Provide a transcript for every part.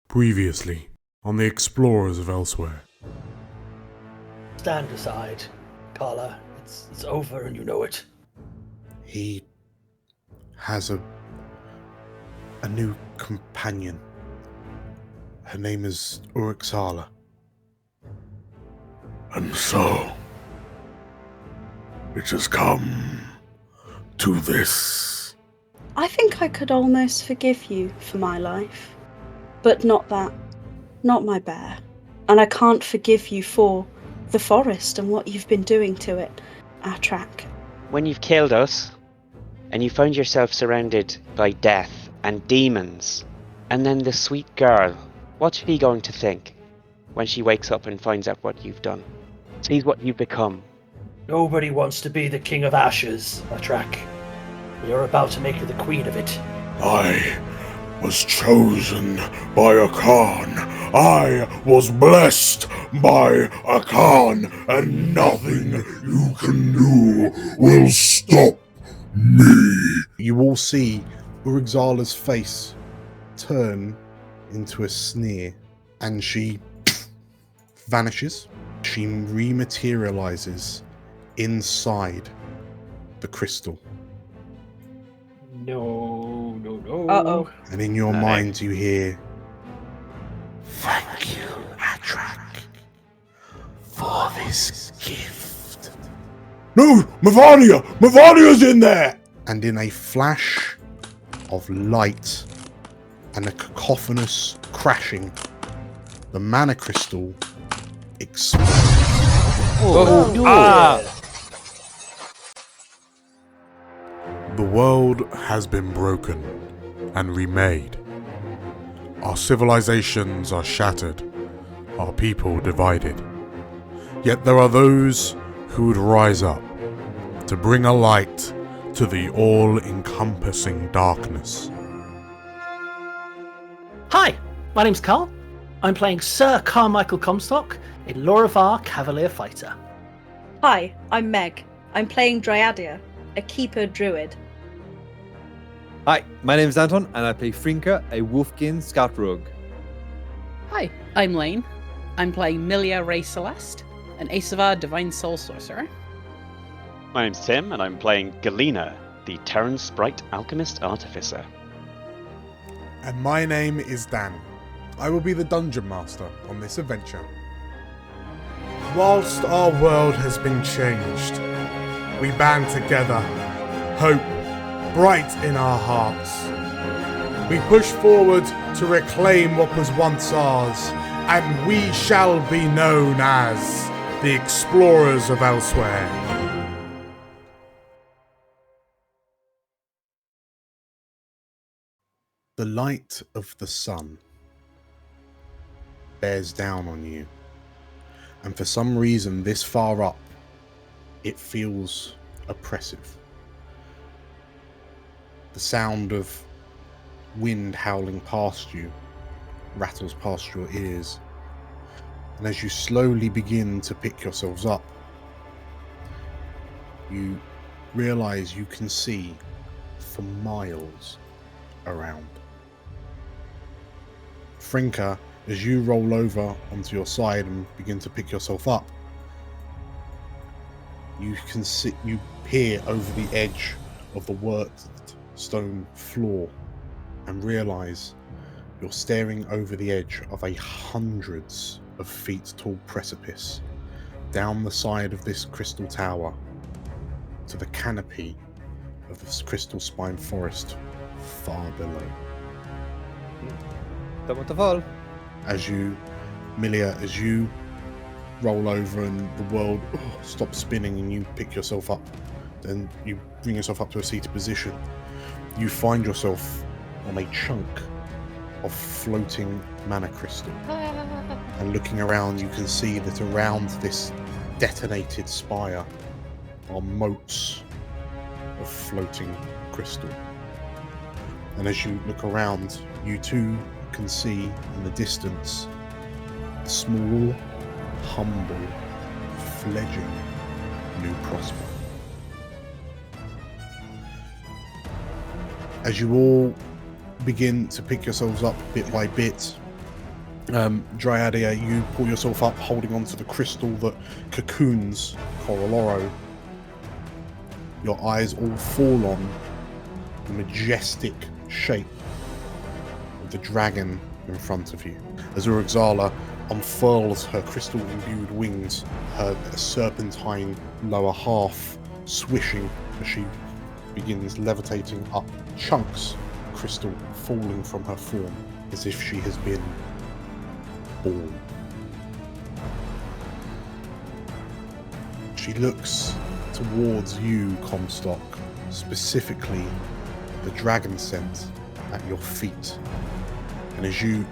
Previously, on the Explorers of Elsewhere. Stand aside, Carla. It's over and you know it. He has a new companion. Her name is Urixala. And so, it has come to this. I think I could almost forgive you for my life. But not that. Not my bear. And I can't forgive you for the forest and what you've been doing to it. Our track. When you've killed us, and you found yourself surrounded by death and demons, and then the sweet girl, what's she going to think when she wakes up and finds out what you've done? Sees what you've become. Nobody wants to be the king of ashes, Atrak. You're about to make her the queen of it. I was chosen by a Khan. I was blessed by a Khan, and nothing you can do will stop me. You will see Urixala's face turn into a sneer, and she vanishes. She rematerializes inside the crystal. No. Uh-oh. And in your mind you hear, Thank you, Atrak, for this gift. No, Mavania! Mavania's in there! and in a flash of light and a cacophonous crashing, the mana crystal explodes. The world has been broken and remade. Our civilizations are shattered, our people divided. Yet there are those who would rise up to bring a light to the all-encompassing darkness. Hi, my name's Carl. I'm playing Sir Carmichael Comstock in Loravar Cavalier Fighter. Hi, I'm Meg. I'm playing Dryadia, a keeper druid. Hi, my name is Anton, and I play Frinka, a Wolfkin Scout Rogue. Hi, I'm Lane. I'm playing Milia Ray Celeste, an Asavar Divine Soul Sorcerer. My name's Tim, and I'm playing Galena, the Terran Sprite Alchemist Artificer. And my name is Dan. I will be the Dungeon Master on this adventure. Whilst our world has been changed, we band together, hope bright in our hearts. We push forward to reclaim what was once ours, and we shall be known as the Explorers of Elsewhere. The light of the sun bears down on you, and for some reason this far up it feels oppressive. The sound of wind howling past you rattles past your ears, and as you slowly begin to pick yourselves up, you realize you can see for miles around. Frinka, as you roll over onto your side and begin to pick yourself up, you can see, you peer over the edge of the worked stone floor and realize you're staring over the edge of a hundreds of feet tall precipice down the side of this crystal tower to the canopy of this crystal spine forest far below. Don't want to fall. As you, Milia, as you roll over and the world stops spinning and you pick yourself up, then you bring yourself up to a seated position, you find yourself on a chunk of floating mana crystal. And looking around, you can see that around this detonated spire are moats of floating crystal. And as you look around, you too can see in the distance a small, humble, fledgling new prospect. As you all begin to pick yourselves up bit by bit, Dryadia, you pull yourself up, holding onto the crystal that cocoons Coroloro. Your eyes all fall on the majestic shape of the dragon in front of you. As Urugzala unfurls her crystal-imbued wings, her serpentine lower half swishing as she begins levitating up, chunks of crystal falling from her form as if she has been born. She looks towards you, Comstock, specifically the dragon scent at your feet. And as you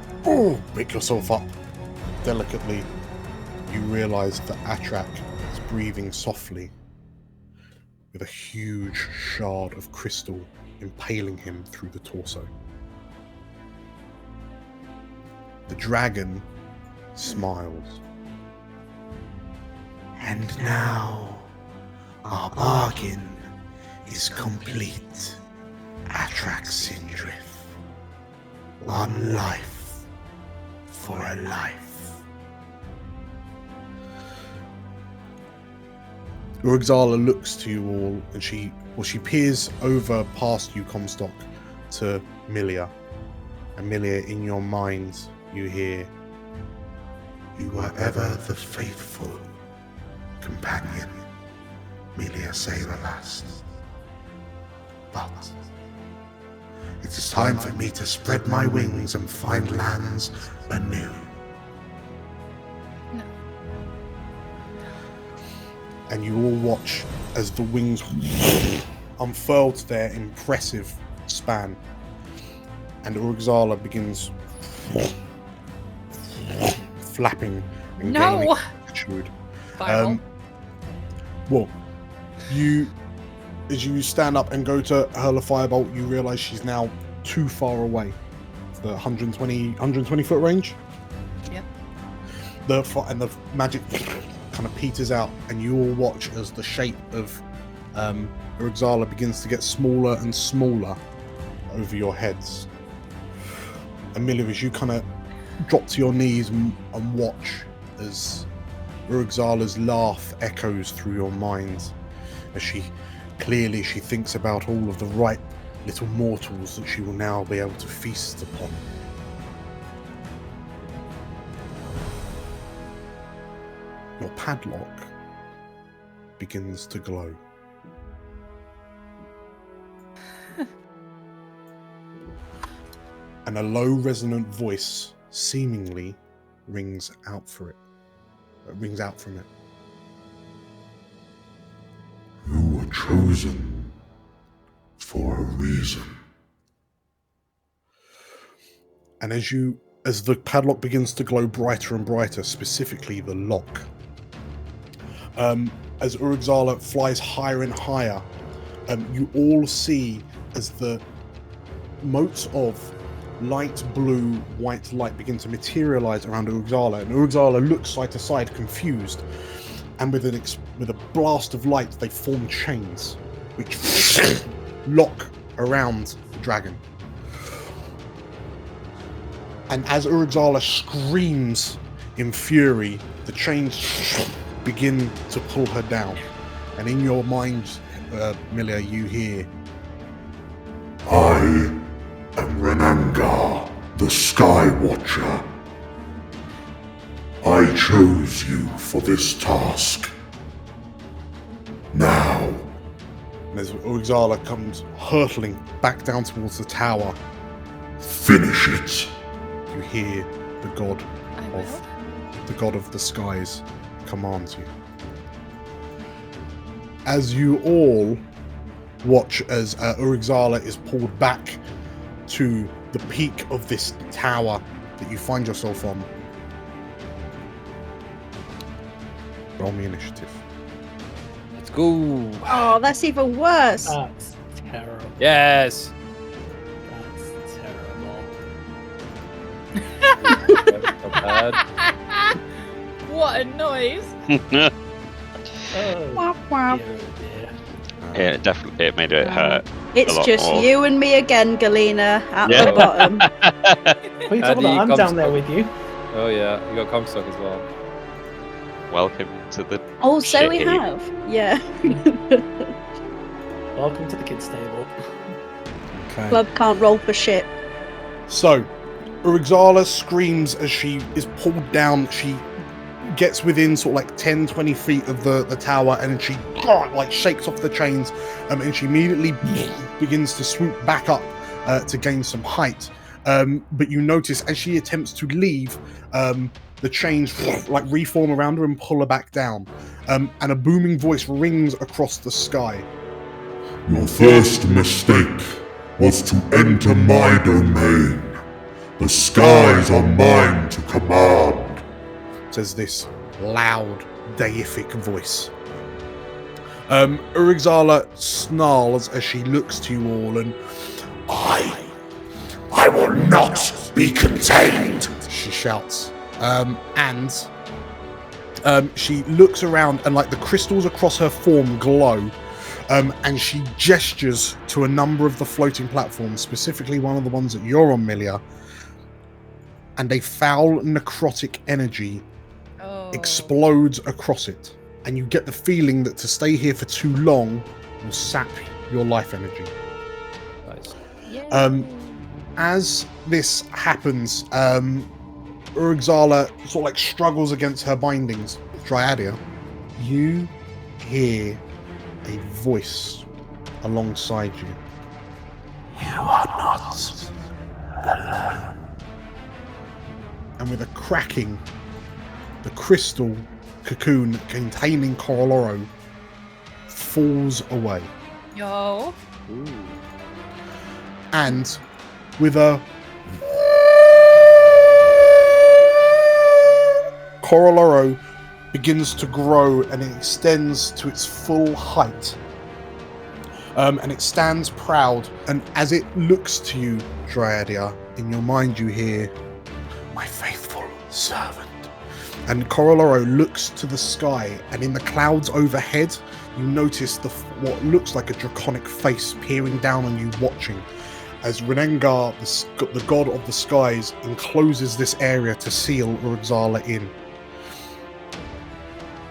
pick yourself up delicately, you realize that Atrak is breathing softly with a huge shard of crystal impaling him through the torso. The dragon smiles. And now, our bargain is complete. Atrak Sindrith. One life for a life. Urugzala looks to you all, and she peers over past you, Comstock, to Milia. And Milia, in your mind, you hear, You were ever the faithful companion, Milia Saberlast. But it is time for me to spread my wings and find lands anew. and you all watch as the wings unfurl to their impressive span, and Urugzala begins flapping and gaining altitude. Well, as you stand up and go to hurl a firebolt, you realise she's now too far away. The 120 foot range. Yep. The magic kind of peters out, and you all watch as the shape of Urugzala begins to get smaller and smaller over your heads. Amelia, as you kind of drop to your knees and watch as Urugzala's laugh echoes through your mind, as she thinks about all of the ripe little mortals that she will now be able to feast upon. Your padlock begins to glow. And a low resonant voice seemingly rings out from it. You were chosen for a reason. And as the padlock begins to glow brighter and brighter, specifically the lock, as Urugzala flies higher and higher, you all see as the motes of light blue, white light begin to materialize around Urugzala, and Urugzala looks side to side, confused, and with a blast of light, they form chains, which lock around the dragon. And as Urugzala screams in fury, the chains begin to pull her down. And in your mind, Milia, you hear, I am Renangar, the Sky Watcher. I chose you for this task. Now. and as Urugzala comes hurtling back down towards the tower, Finish it. you hear the god of the skies commands you. As you all watch as Urugzala is pulled back to the peak of this tower that you find yourself on, roll me initiative. Let's go. Oh, that's even worse. That's terrible. Yes. That's terrible. Not bad. What a noise! Oh, Wah, wah. dear, oh dear. Yeah, definitely, it made it hurt. It's A lot just more. you and me again, Galena, at Yeah. the bottom. What are you talking How do you about? I'm come down there so- with you. Oh yeah, you got Comstock as well. Welcome to the. Oh, so we shit. have. Yeah. Welcome to the kids' table. Okay. Club can't roll for shit. So, Urugzala screams as she is pulled down. She gets within sort of like 10, 20 feet of the tower, and then she like shakes off the chains, and she immediately begins to swoop back up to gain some height. But you notice as she attempts to leave, the chains like reform around her and pull her back down. And a booming voice rings across the sky. Your first mistake was to enter my domain. The skies are mine to command. Says this loud, deific voice. Urugzala snarls as she looks to you all, and I will not be contained. she shouts. She looks around, and like the crystals across her form glow. And she gestures to a number of the floating platforms, specifically one of the ones that you're on, Milia. And a foul necrotic energy explodes across it. And you get the feeling that to stay here for too long will sap your life energy. Nice. As this happens, Urugzala sort of like struggles against her bindings. Dryadia, you hear a voice alongside you. You are not alone. And with a cracking, the crystal cocoon containing Coroloro falls away. Yo. Ooh. And with a Coroloro begins to grow, and it extends to its full height. And it stands proud, and as it looks to you, Dryadia, in your mind you hear, "My faithful servant." And Coroloro looks to the sky, and in the clouds overhead, you notice what looks like a draconic face peering down on you, watching, as Renengar, the god of the skies, encloses this area to seal Urugzala in.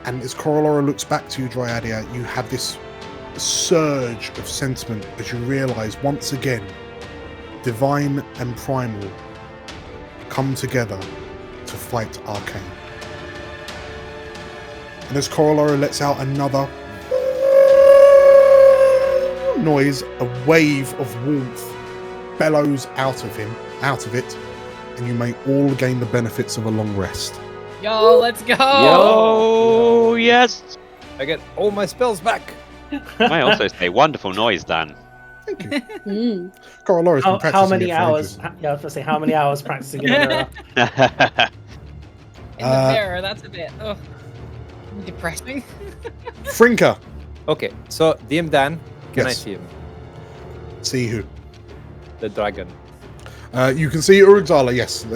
And as Coroloro looks back to you, Dryadia, you have this surge of sentiment as you realise once again, divine and primal come together to fight Arcane. And as Coroloro lets out another noise, a wave of warmth bellows out of it, and you may all gain the benefits of a long rest. Yo, let's go. Yo, yes. I get all my spells back. I also say wonderful noise, Dan. Thank you. Mm. Coroloro's been How practicing many it for hours? ages. Yeah, I was going to say, how many hours practicing it in a row? In the mirror, that's a bit depressing. Frinka, Okay, so DM Dan, can I Yes. see him? see who? The dragon. You can see Urugzala, yes.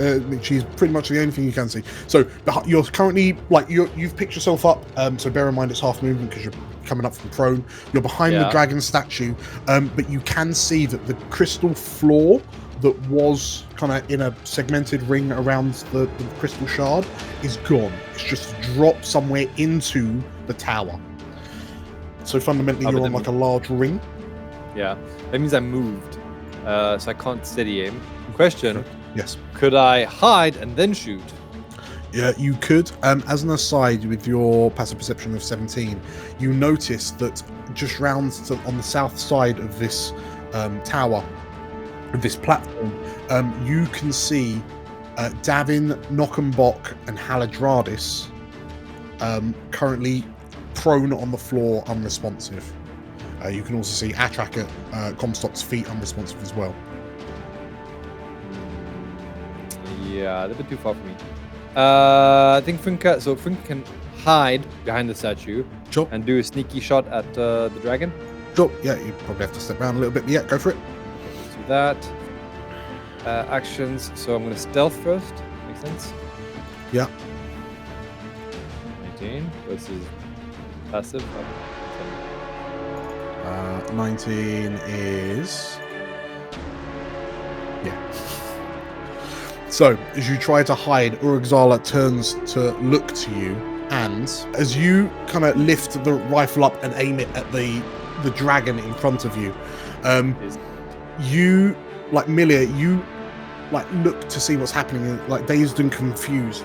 She's pretty much the only thing you can see. So you're currently, like, you've picked yourself up, so bear in mind it's half movement because you're coming up from prone. You're behind the Yeah. dragon statue, but you can see that the crystal floor that was kind of in a segmented ring around the crystal shard is gone. It's just dropped somewhere into the tower. So fundamentally Oh, but you're on then- like a large ring. Yeah, that means I moved, so I can't steady aim. Question: Yes. could I hide and then shoot? Yeah, you could. As an aside, with your passive perception of 17, you notice that just round on the south side of this tower, of this platform, you can see Davin, Nockenbock, and Haladradis currently prone on the floor, unresponsive. You can also see Atrak at Comstock's feet, unresponsive as well. Yeah, a little bit too far for me. I think Frinka can hide behind the statue Sure. and do a sneaky shot at the dragon. Sure. Yeah, you probably have to step around a little bit, but yeah, go for it. Let's do that. Actions. So I'm gonna stealth first. Makes sense. Yeah. 19 versus passive. 19 is... Yeah. So, as you try to hide, Urugzala turns to look to you, and as you kind of lift the rifle up and aim it at the dragon in front of you, you, like Milia, you like look to see what's happening, like dazed and confused,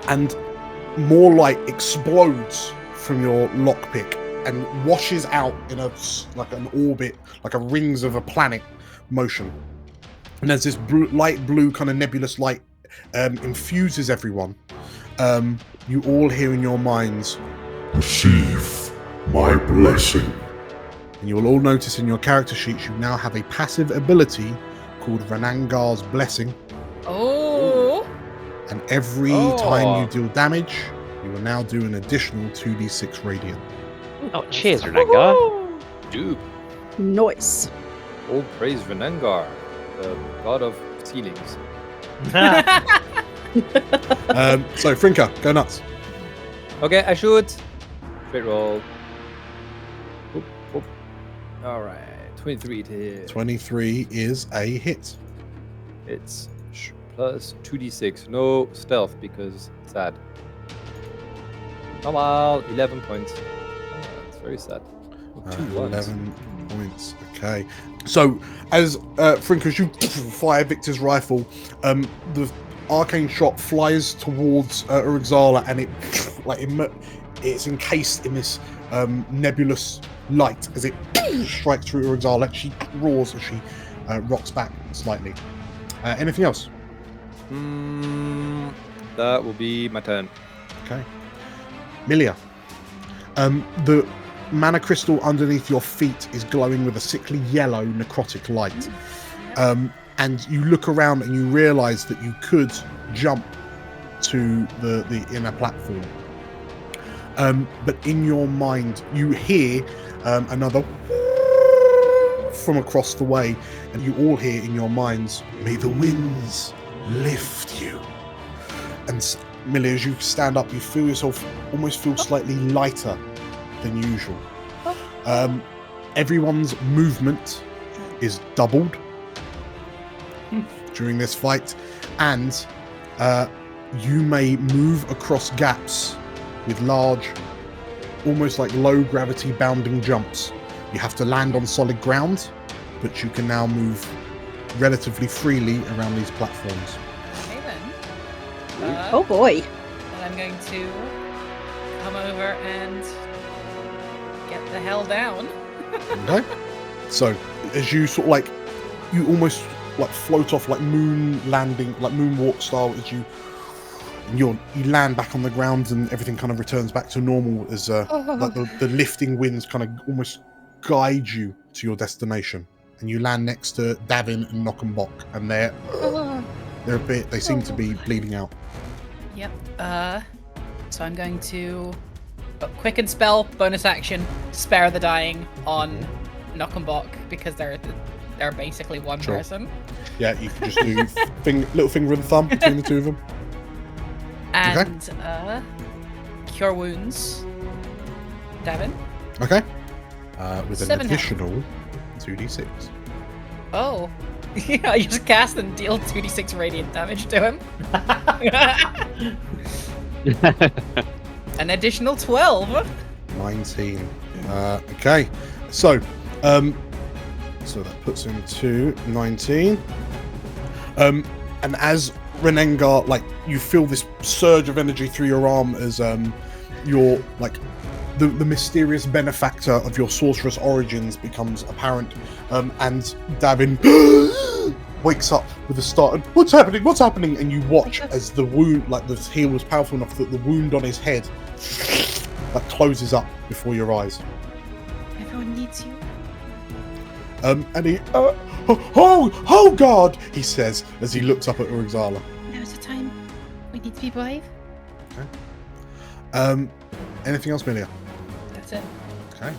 and more light explodes from your lockpick and washes out in like an orbit, like a rings of a planet motion. And as this light blue kind of nebulous light infuses everyone, you all hear in your minds, Receive my blessing. and you will all notice in your character sheets you now have a passive ability called Renangar's Blessing. Oh. And every time you deal damage, you will now do an additional 2d6 radiant. Oh, cheers, Renangar. Dude. Nice. All praise Renangar, the god of ceilings. So, Frinka, go nuts. Okay, I shoot. Straight roll. Oop, oop. All right, 23 to hit. 23 is a hit. It's plus 2d6. No stealth because sad. Come on, 11 points. It's very sad. 11 points. Okay. So, as Frinka, as you fire Victor's rifle, the arcane shot flies towards Urugzala, and it's encased in this nebulous light as it strikes through Urugzala. She roars as she rocks back slightly. Anything else? That will be my turn. Okay. Milia. The mana crystal underneath your feet is glowing with a sickly yellow necrotic light. And you look around and you realise that you could jump to the inner platform. But in your mind, you hear another from across the way, and you all hear in your minds, "May the winds lift you." And Millie, as you stand up, you feel yourself almost feel slightly lighter than usual. Everyone's movement is doubled during this fight, and you may move across gaps with large, almost like low gravity bounding jumps. You have to land on solid ground, but you can now move relatively freely around these platforms. Okay then. Oh boy. And I'm going to come over and get the hell down. Okay. So as you sort of like, you almost like float off like moon landing, like moonwalk style, as you land back on the ground and everything kind of returns back to normal as like the lifting winds kind of almost guide you to your destination, and you land next to Davin and Knockenbach, and they're a bit, they seem to be bleeding out. Yep. So I'm going to quicken spell, bonus action, spare the dying on Knockenbach, because they're basically one Sure. person. Yeah, you can just do little finger and thumb between the two of them. And cure wounds. Davin. Okay. With an 7 health. additional 2d6. Oh. I just cast and deal 2d6 radiant damage to him. An additional 12. 19. Okay. So that puts him to 19. And as Renengar, like, you feel this surge of energy through your arm as your, like, the mysterious benefactor of your sorceress origins becomes apparent, and Davin wakes up with a start and, what's happening? And you watch as the wound, like, the heal was powerful enough that the wound on his head like closes up before your eyes. Everyone needs you. And he oh god, he says as he looks up at Urugzala. Now's the time. We need to be brave. Okay. Anything else, Milia? That's it. Okay.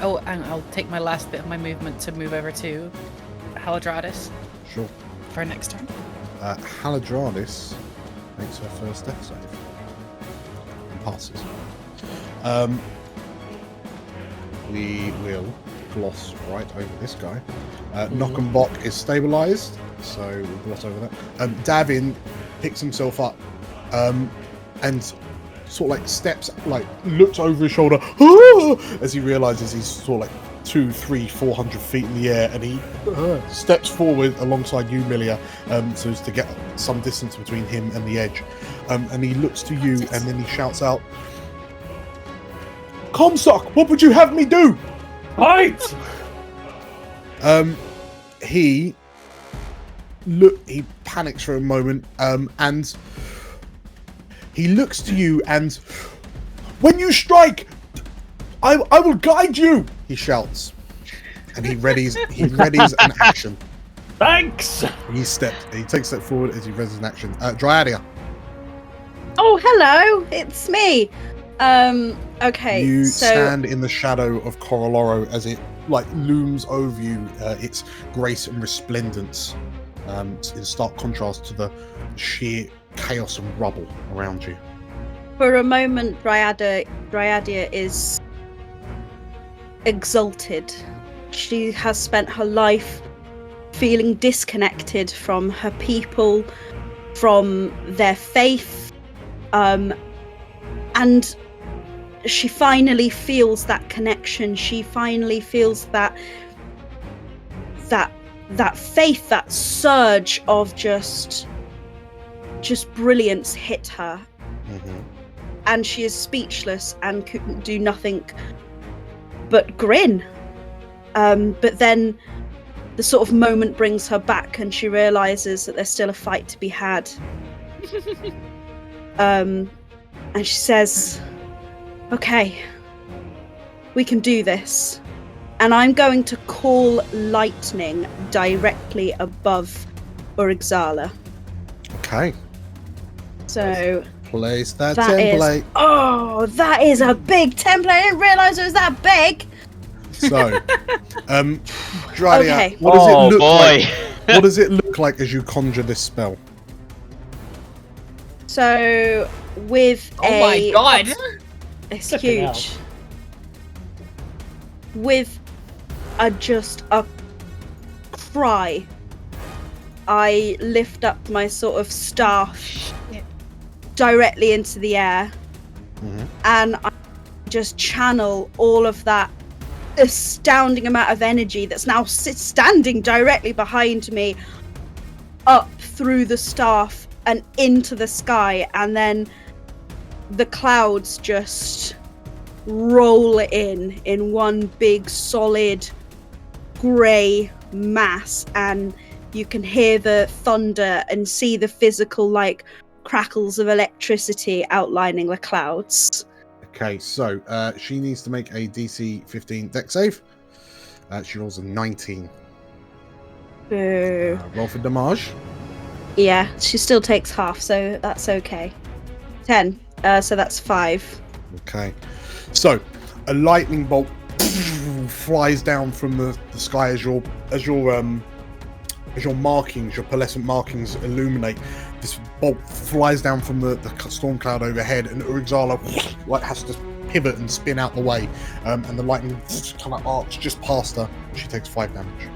Oh, and I'll take my last bit of my movement to move over to Haladradis Sure. for next turn. Haladradis makes her first death save and passes. We will gloss right over this guy Knockenbach is stabilized, so we'll gloss over that. Davin picks himself up and sort of like steps, like looks over his shoulder as he realizes he's sort of like 200, 300, 400 feet in the air, and he steps forward alongside you, Milia, so as to get some distance between him and the edge. And he looks to you, and then he shouts out, "Comstock, what would you have me do?" Fight! He panics for a moment, and he looks to you, and when you strike, I will guide you, he shouts. And he readies an action. Thanks! He takes a step forward as he readies an action. Dryadia. Oh, hello, it's me. Okay. You so stand in the shadow of Coroloro as it like looms over you, its grace and resplendence, in stark contrast to the sheer chaos and rubble around you. for a moment, Dryadia is exalted. She has spent her life feeling disconnected from her people, from their faith, and she finally feels that connection. She finally feels that faith, that surge of just brilliance hit her. Mm-hmm. And she is speechless and couldn't do nothing but grin. But then the sort of moment brings her back, and she realizes that there's still a fight to be had. And she says, "Okay, we can do this." And I'm going to call lightning directly above Urixala. Okay. So Place that that template. is, oh, that is a big template. I didn't realize it was that big. So, Dradia, Okay. what does Oh, it look boy. like? What does it look like as you conjure this spell? So with Oh my god! it's Flipping hell. huge. With just a cry, I lift up my sort of staff directly into the air, Mhm. and I just channel all of that astounding amount of energy that's now standing directly behind me up through the staff and into the sky, and then the clouds just roll in one big solid grey mass, and you can hear the thunder and see the physical like crackles of electricity outlining the clouds. Okay, so she needs to make a DC 15 deck save. She rolls a 19. Boo. Roll for damage. Yeah, she still takes half, so that's okay. 10. So that's 5. Okay, so a lightning bolt flies down from the sky as your markings, your pearlescent markings illuminate. This bolt flies down from the storm cloud overhead, and Urixala like has to pivot and spin out the way, and the lightning kind of arcs just past her. She takes 5 damage.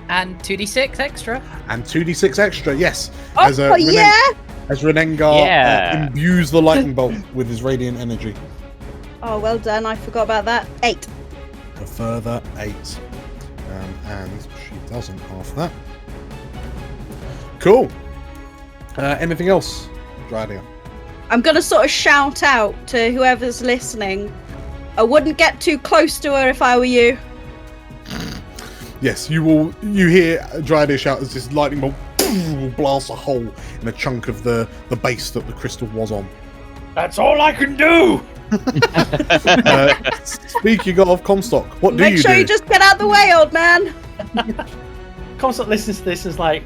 And 2d6 extra. And 2d6 extra, yes. Oh, yeah! As Renengar Yeah. imbues the lightning bolt with his radiant energy. Oh, well done. I forgot about that. 8. A further 8. And she doesn't half that. Cool. Anything else, Dradia? I'm gonna sort of shout out to whoever's listening. I wouldn't get too close to her if I were you. Yes, you will. You hear Dradia shout as this lightning bolt blasts a hole in a chunk of the base that the crystal was on. That's all I can do! Speaking of Comstock, what do Make you sure do? you just get out of the way, old man. Comstock listens to this and is like,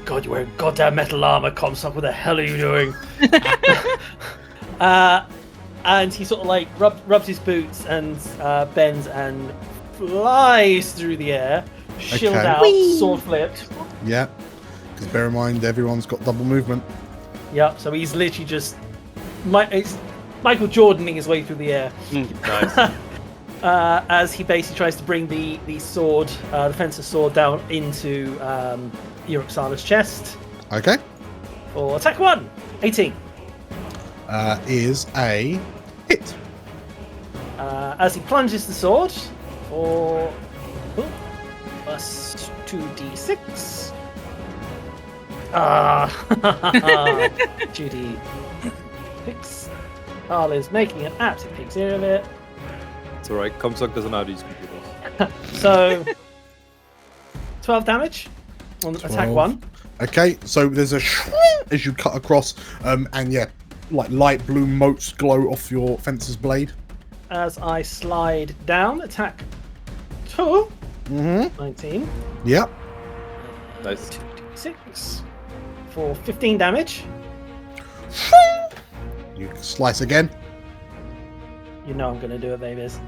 God, you're wearing goddamn metal armor, Comstock, what the hell are you doing? And he sort of like rubs his boots and bends and flies through the air, shield Okay. out, Whee! sword flipped. Yeah, because bear in mind everyone's got double movement. Yep, so he's literally just it's Michael Jordaning his way through the air. Nice. as he basically tries to bring the sword, the fencer's sword, down into Uruxala's chest. Okay. For attack 1, 18. Is a hit. As he plunges the sword for plus 2d6. 2d6. Carl is making an absolute pig's ear of it. It's alright. Comstock doesn't know how to use computers. So 12 damage on attack 1. Okay, so there's a as you cut across, and yeah, like light blue motes glow off your fencer's blade. As I slide down, attack 2. 19. Yep. Nice. 2d6 for 15 damage. You slice again. You know I'm going to do it, babies.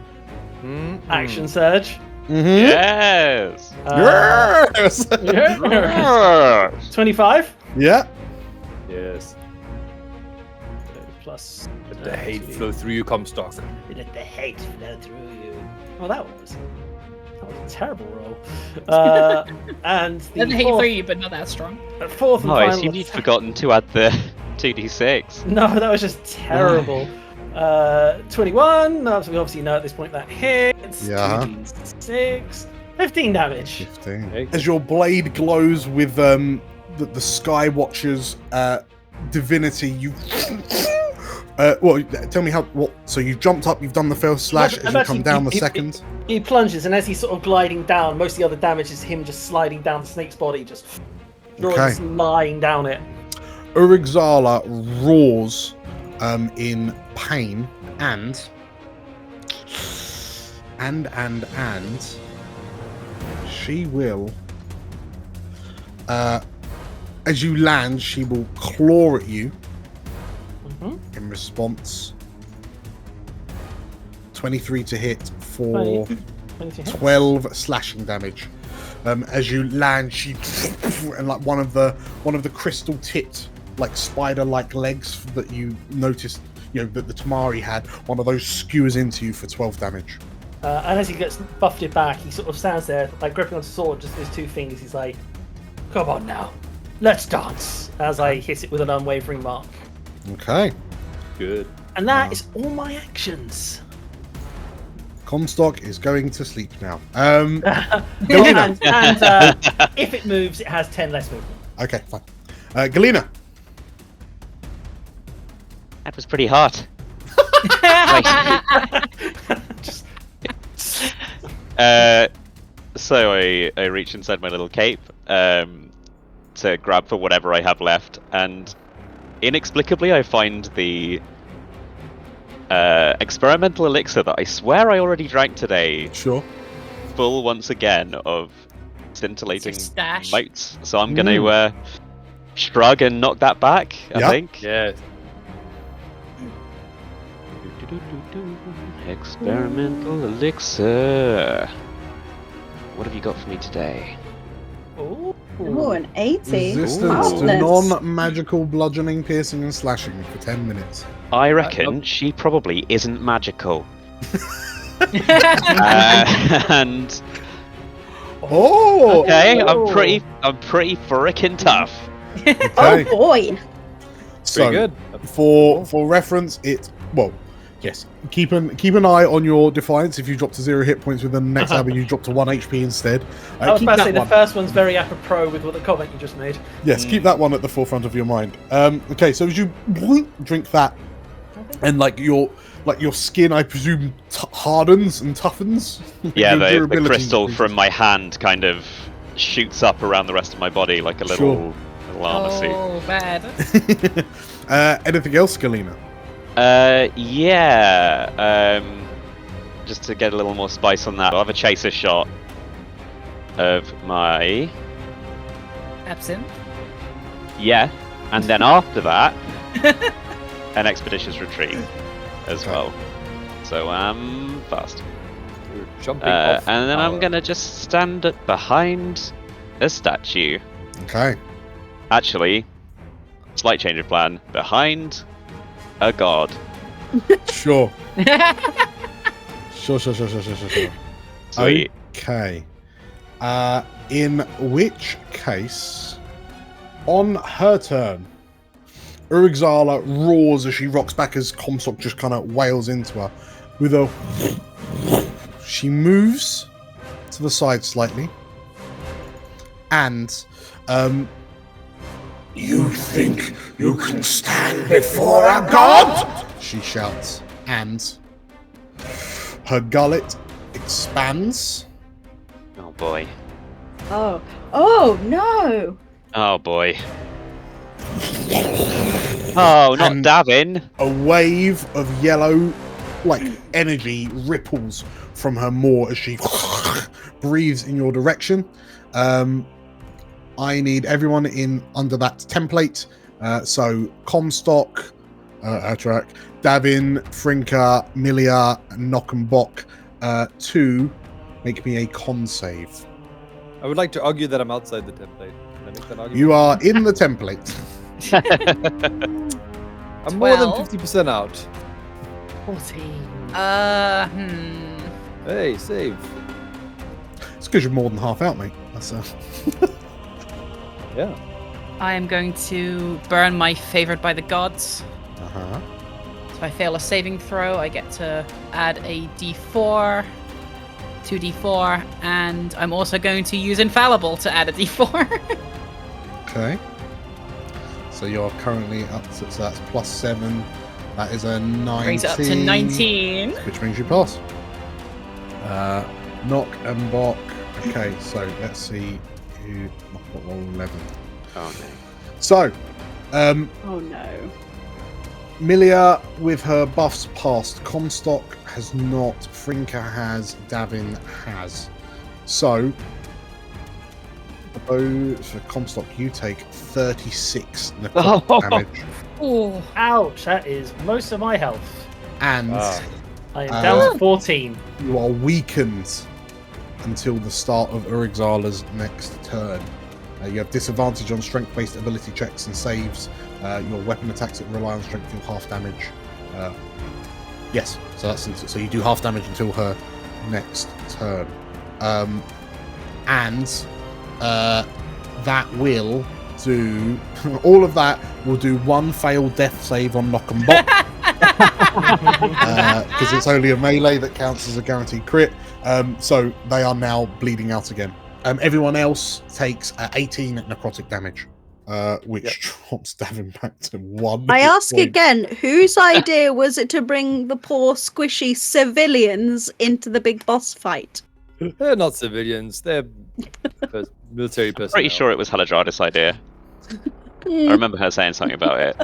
Action surge. Yes. Yes. Yeah. 25. Yeah. Yes. Plus. Let the hate flow through you, Comstock. Let the hate flow through you. Oh, that was a terrible roll. And the Doesn't hate fourth, for you, but not that strong. fourth and Oh, I final assumed you'd attack- forgotten to add the 2d6. No, that was just terrible. 21. No, we obviously know at this point that hits. Yeah. 2d6. 15 damage. 15. Okay. As your blade glows with the Sky Watcher's divinity, you. Well, tell me how. What? So you've jumped up, you've done the first slash. As you come down the second. He plunges, and as he's sort of gliding down, most of the other damage is him just sliding down the snake's body, just Okay. lying down it. Urigzala roars in pain and she will as you land, she will claw at you in response. 23 to hit for 20 hits. 12 slashing damage. As you land, she and like one of the crystal tipped like spider-like legs that you noticed, that the Tamari had, one of those skewers into you for 12 damage. And as he gets buffeted back, he sort of stands there, like gripping onto the sword, just with his two fingers. He's like, "Come on now, let's dance." As I hit it with an unwavering mark. Okay. Good. And that is all my actions. Comstock is going to sleep now. And if it moves, it has 10 less movement. Okay, fine. Galena. That was pretty hot. So I reach inside my little cape to grab for whatever I have left, and inexplicably I find the experimental elixir that I swear I already drank today, Sure. full once again of scintillating It's your stash. motes. So I'm gonna shrug and knock that back, I Yep. think. Yes. Experimental elixir. What have you got for me today? Ooh. Oh, an 80. Resistance to Marvelous. non-magical bludgeoning, piercing, and slashing for 10 minutes. I reckon she probably isn't magical. And Oh! okay, Oh. I'm pretty frickin' tough. Okay. Oh boy. So, Pretty good. for reference, yes. Keep an eye on your defiance. If you drop to 0 hit points with the next abbey, you drop to 1 HP instead. I was Keep about to that say the one. first one's very apropos with what the comment you just made. Yes, keep that one at the forefront of your mind. Okay, so as you drink that, and like your skin, I presume, hardens and toughens. Yeah, Your the durability crystal increases. from my hand kind of shoots up around the rest of my body like a little armor suit. Oh, bad. Anything else, Galena? Yeah. Just to get a little more spice on that, I'll have a chaser shot of my Absinthe. and then after that, an expeditious retreat as well. So I'm fast. You're jumping off. And then I'm power. gonna just stand behind a statue. Okay. Actually, slight change of plan. Behind a god. Sure. Sure. Sweet. Okay. In which case, on her turn, Urugzala roars as she rocks back as Comstock just kind of wails into her. With a... She moves to the side slightly. And... You think you can stand before a god? she shouts. And... her gullet expands. Oh boy. Oh. Oh, no! Oh boy. Oh, not And- Davin. A wave of yellow, energy ripples from her maw as she breathes in your direction. I need everyone in under that template. So Comstock, Atrak, Davin, Frinka, Milia, and Knockenbock to make me a con save. I would like to argue that I'm outside the template. Can I make that argument? You are in the template. I'm more than 12. 50% out. 14. Hey, save. It's because you're more than half out, mate. That's Yeah. I am going to burn my favored by the gods. uh-huh. So if I fail a saving throw, I get to add a d4, 2d4, and I'm also going to use infallible to add a d4. Okay. So you're currently up to, so that's +7. That is a 19. Brings it up to 19. Which means you pass. Knock and Bock. Okay, so let's see who Knock and Bock roll 11. Oh no. So, Oh no. Milia with her buffs passed. Comstock has not. Frinka has. Davin has. So, for Comstock, you take 36 necrotic damage. Oh, Ouch, that is most of my health. And I am down to 14. you are weakened until the start of Urugzala's next turn. You have disadvantage on strength-based ability checks and saves. Your weapon attacks that rely on strength deal half damage. Yes, so that's so you do half damage until her next turn, and that will do all of that. Will do one failed death save on Knock and Bock because it's only a melee that counts as a guaranteed crit. So they are now bleeding out again. Everyone else takes 18 necrotic damage, which drops Davin back to 1. I hit ask point. again, whose idea was it to bring the poor squishy civilians into the big boss fight? They're not civilians. They're military personnel. Pretty sure it was Haladradis' idea. I remember her saying something about it.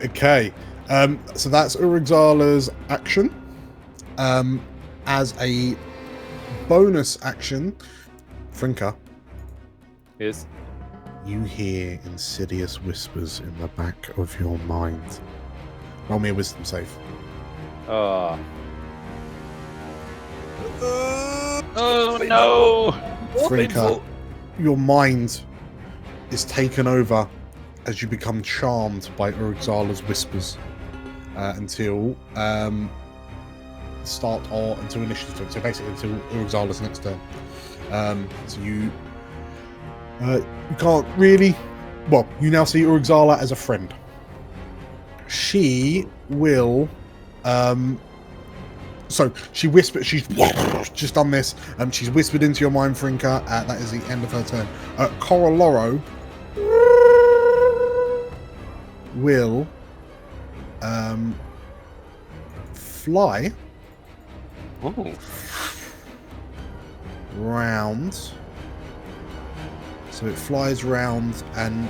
Okay, so that's Urugzala's action. As a bonus action, Frinka, Yes. you hear insidious whispers in the back of your mind. Roll me a wisdom save. Oh. Oh no! Frinka, your mind is taken over as you become charmed by Urugzala's whispers until until initiative. So basically until Urugzala's next turn. So you can't really. Well, you now see Urugzala as a friend. She will. So she whispered. She's just done this. She's whispered into your mind, Frinka. That is the end of her turn. Coroloro will fly Oh. round. So it flies round and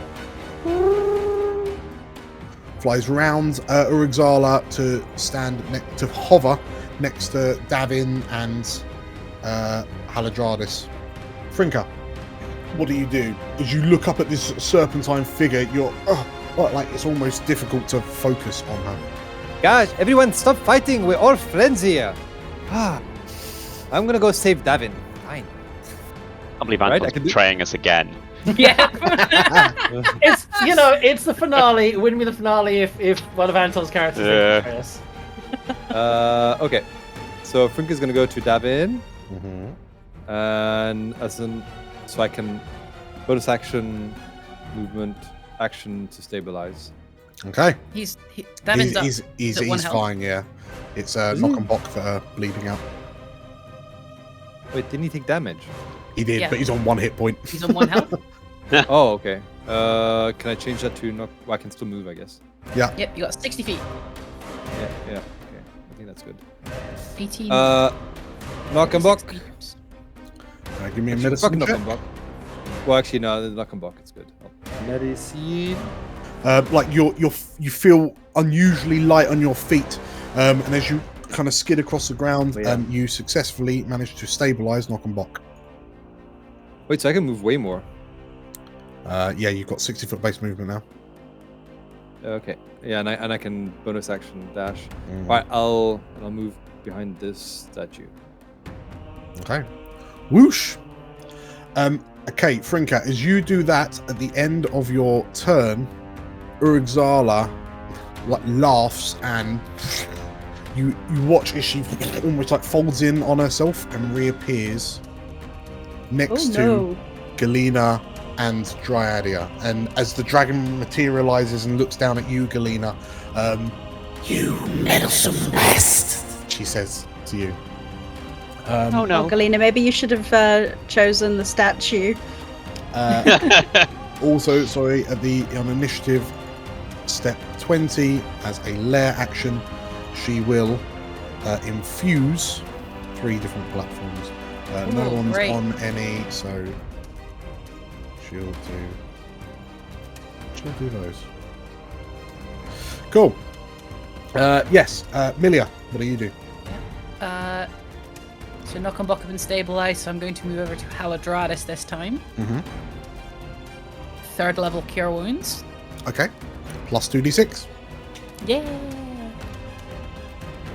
flies round Urugzala to stand to hover next to Davin and Haladradis. Frinka, what do? As you look up at this serpentine figure, you're like it's almost difficult to focus on her. Gosh, everyone stop fighting. We're all friends here. I'm gonna go save Davin. Fine. I believe Right, Anton's I can do- betraying us again. Yeah. It's the finale. It wouldn't be the finale if one of Anton's characters didn't betray us. Okay. So Frink is gonna go to dab in, Mm-hmm. and so I can bonus action, movement, action to stabilize. Okay. Davin's up. He's at one health. fine, yeah. It's Knock and Bock that are bleeding out. Wait, didn't he take damage? He did, Yeah. but he's on 1 hit point. He's on 1 health. Oh, okay. Can I change that to knock? Well, I can still move, I guess. Yeah. Yep, you got 60 feet. Yeah. Okay, I think that's good. 18. Knock and Bock. 60. Give me a Fucking medicine knock check. and Bock. Well, actually, no, the knock and Bock. It's good. Medicine. Like you feel unusually light on your feet, and as you kind of skid across the ground, Oh, yeah. you successfully manage to stabilize Knock and Bock. Wait, so I can move way more. Yeah, you've got 60-foot base movement now. Okay. Yeah, and I can bonus action dash. Mm. Alright, I'll move behind this statue. Okay. Whoosh. Okay, Frinka, as you do that at the end of your turn, Urugzala laughs, and you watch as she almost like folds in on herself and reappears next to Galena and Dryadia. And as the dragon materializes and looks down at you, Galena, You meddlesome pest! she says to you. Oh no. Oh, Galena, maybe you should have chosen the statue. Also, sorry, on initiative step 20, as a lair action, she will infuse 3 different platforms. No Ooh, one's great. on any, so she'll do those. Cool. Yes, Milia, what do you do? So Knock and Bock have been stabilized, so I'm going to move over to Haladradis this time. Mm-hmm. 3rd level Cure Wounds. Okay. Plus 2d6. Yeah.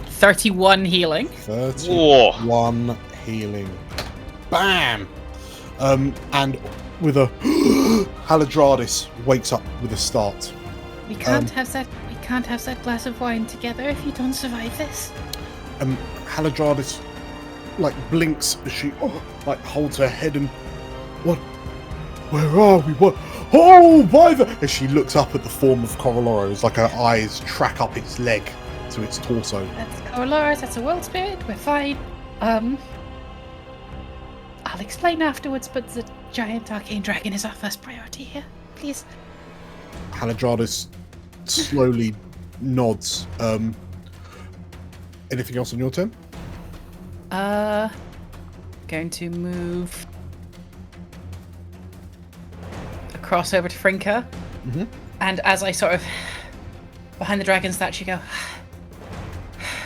31 healing. 31 healing. Bam! And with a Haladradis wakes up with a start. We can't have that. We can't have that glass of wine together if you don't survive this. Haladradis like blinks as she like holds her head and what? Where are we? What? Oh, by the! As she looks up at the form of Coroloro, it's like her eyes track up its leg to its torso. That's Corolars. That's a world spirit. We're fine. I'll explain afterwards, but the giant arcane dragon is our first priority here. Please. Haladradis slowly nods. Anything else on your turn? Going to move across over to Frinka. Mm-hmm. And as I sort of behind the dragon statue go,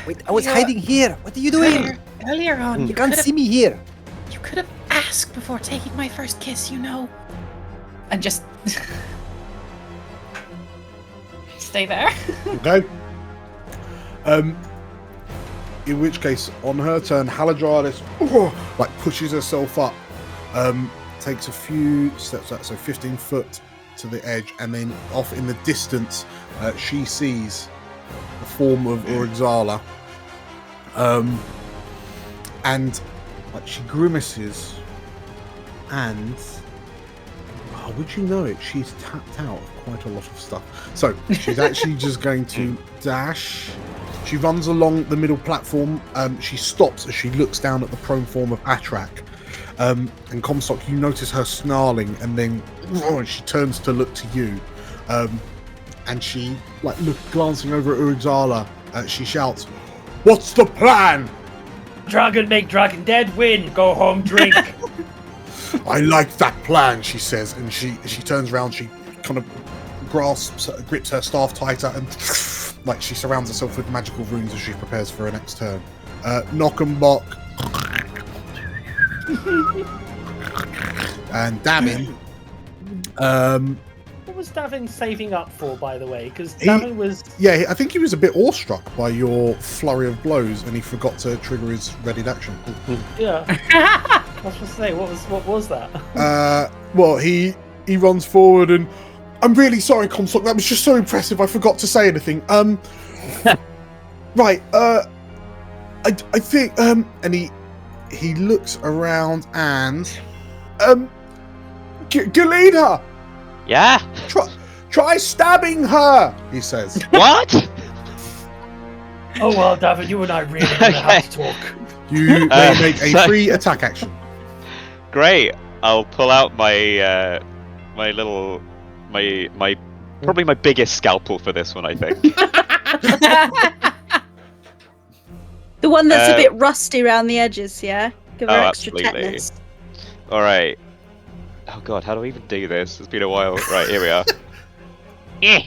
Wait, I was hiding here. What are you doing? earlier on, You can't see me here. You could have asked before taking my first kiss, you know. And just stay there. Okay. In which case, on her turn, Haladradis like pushes herself up, takes a few steps out, so 15 foot to the edge, and then off in the distance, she sees the form of Urugzala, and like she grimaces, and would you know it? She's tapped out of quite a lot of stuff. So she's actually just going to dash. She runs along the middle platform. She stops as she looks down at the prone form of Atrak. And Comstock, you notice her snarling, and then she turns to look to you. And she, like, glancing over at Urugzala, she shouts, "What's the plan?" Dragon make dragon dead, win, go home, drink. "I like that plan," she says, and she turns around, she kind of grips her staff tighter, and like she surrounds herself with magical runes as she prepares for her next turn. Knock and Bock and Davin. What was Davin saving up for, by the way? Because He- Davin was... Yeah, I think he was a bit awestruck by your flurry of blows, and he forgot to trigger his readied action. Yeah. I was supposed to say, what was that? Well, he runs forward and, "I'm really sorry, Comstock. That was just so impressive. I forgot to say anything. Right. I think and he looks around and Galena, Yeah? try stabbing her, he says. What? Oh well, David, you and I really gonna have to talk. You may make a so- free attack action. Great. I'll pull out my probably my biggest scalpel for this one, I think. The one that's a bit rusty around the edges, yeah? Give her Oh, extra absolutely. tetanus. All right. Oh god, how do I even do this? It's been a while. Right, here we are. Eh.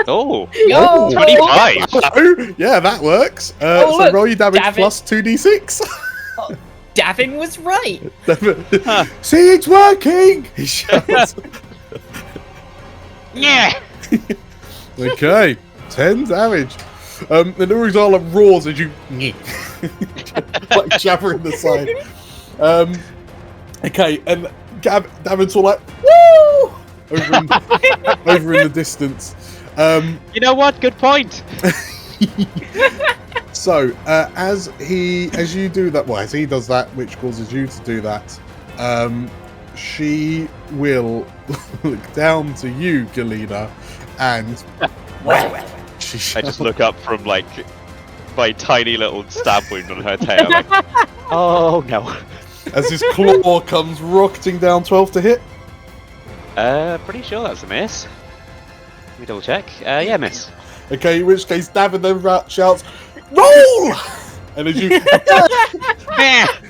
Oh, Yo! 25. Oh, yeah, that works. Oh, So look, roll your damage David. plus 2d6. Davin was right. Huh. See, it's working! He shouts. Yeah. Okay, 10 damage. And Urizala roars as you like jabber in the side. Okay, and David's all like, woo! Over in the distance. You know what? Good point. So, as you do that, well, as he does that, which causes you to do that, she will look down to you, Galena, and she I shouts, just look up from like my tiny little stab wound on her tail. Like, oh no. as his claw comes rocketing down 12 to hit. Pretty sure that's a miss. Let me double check. Yeah, miss. Okay, in which case David then shouts, roll! And as you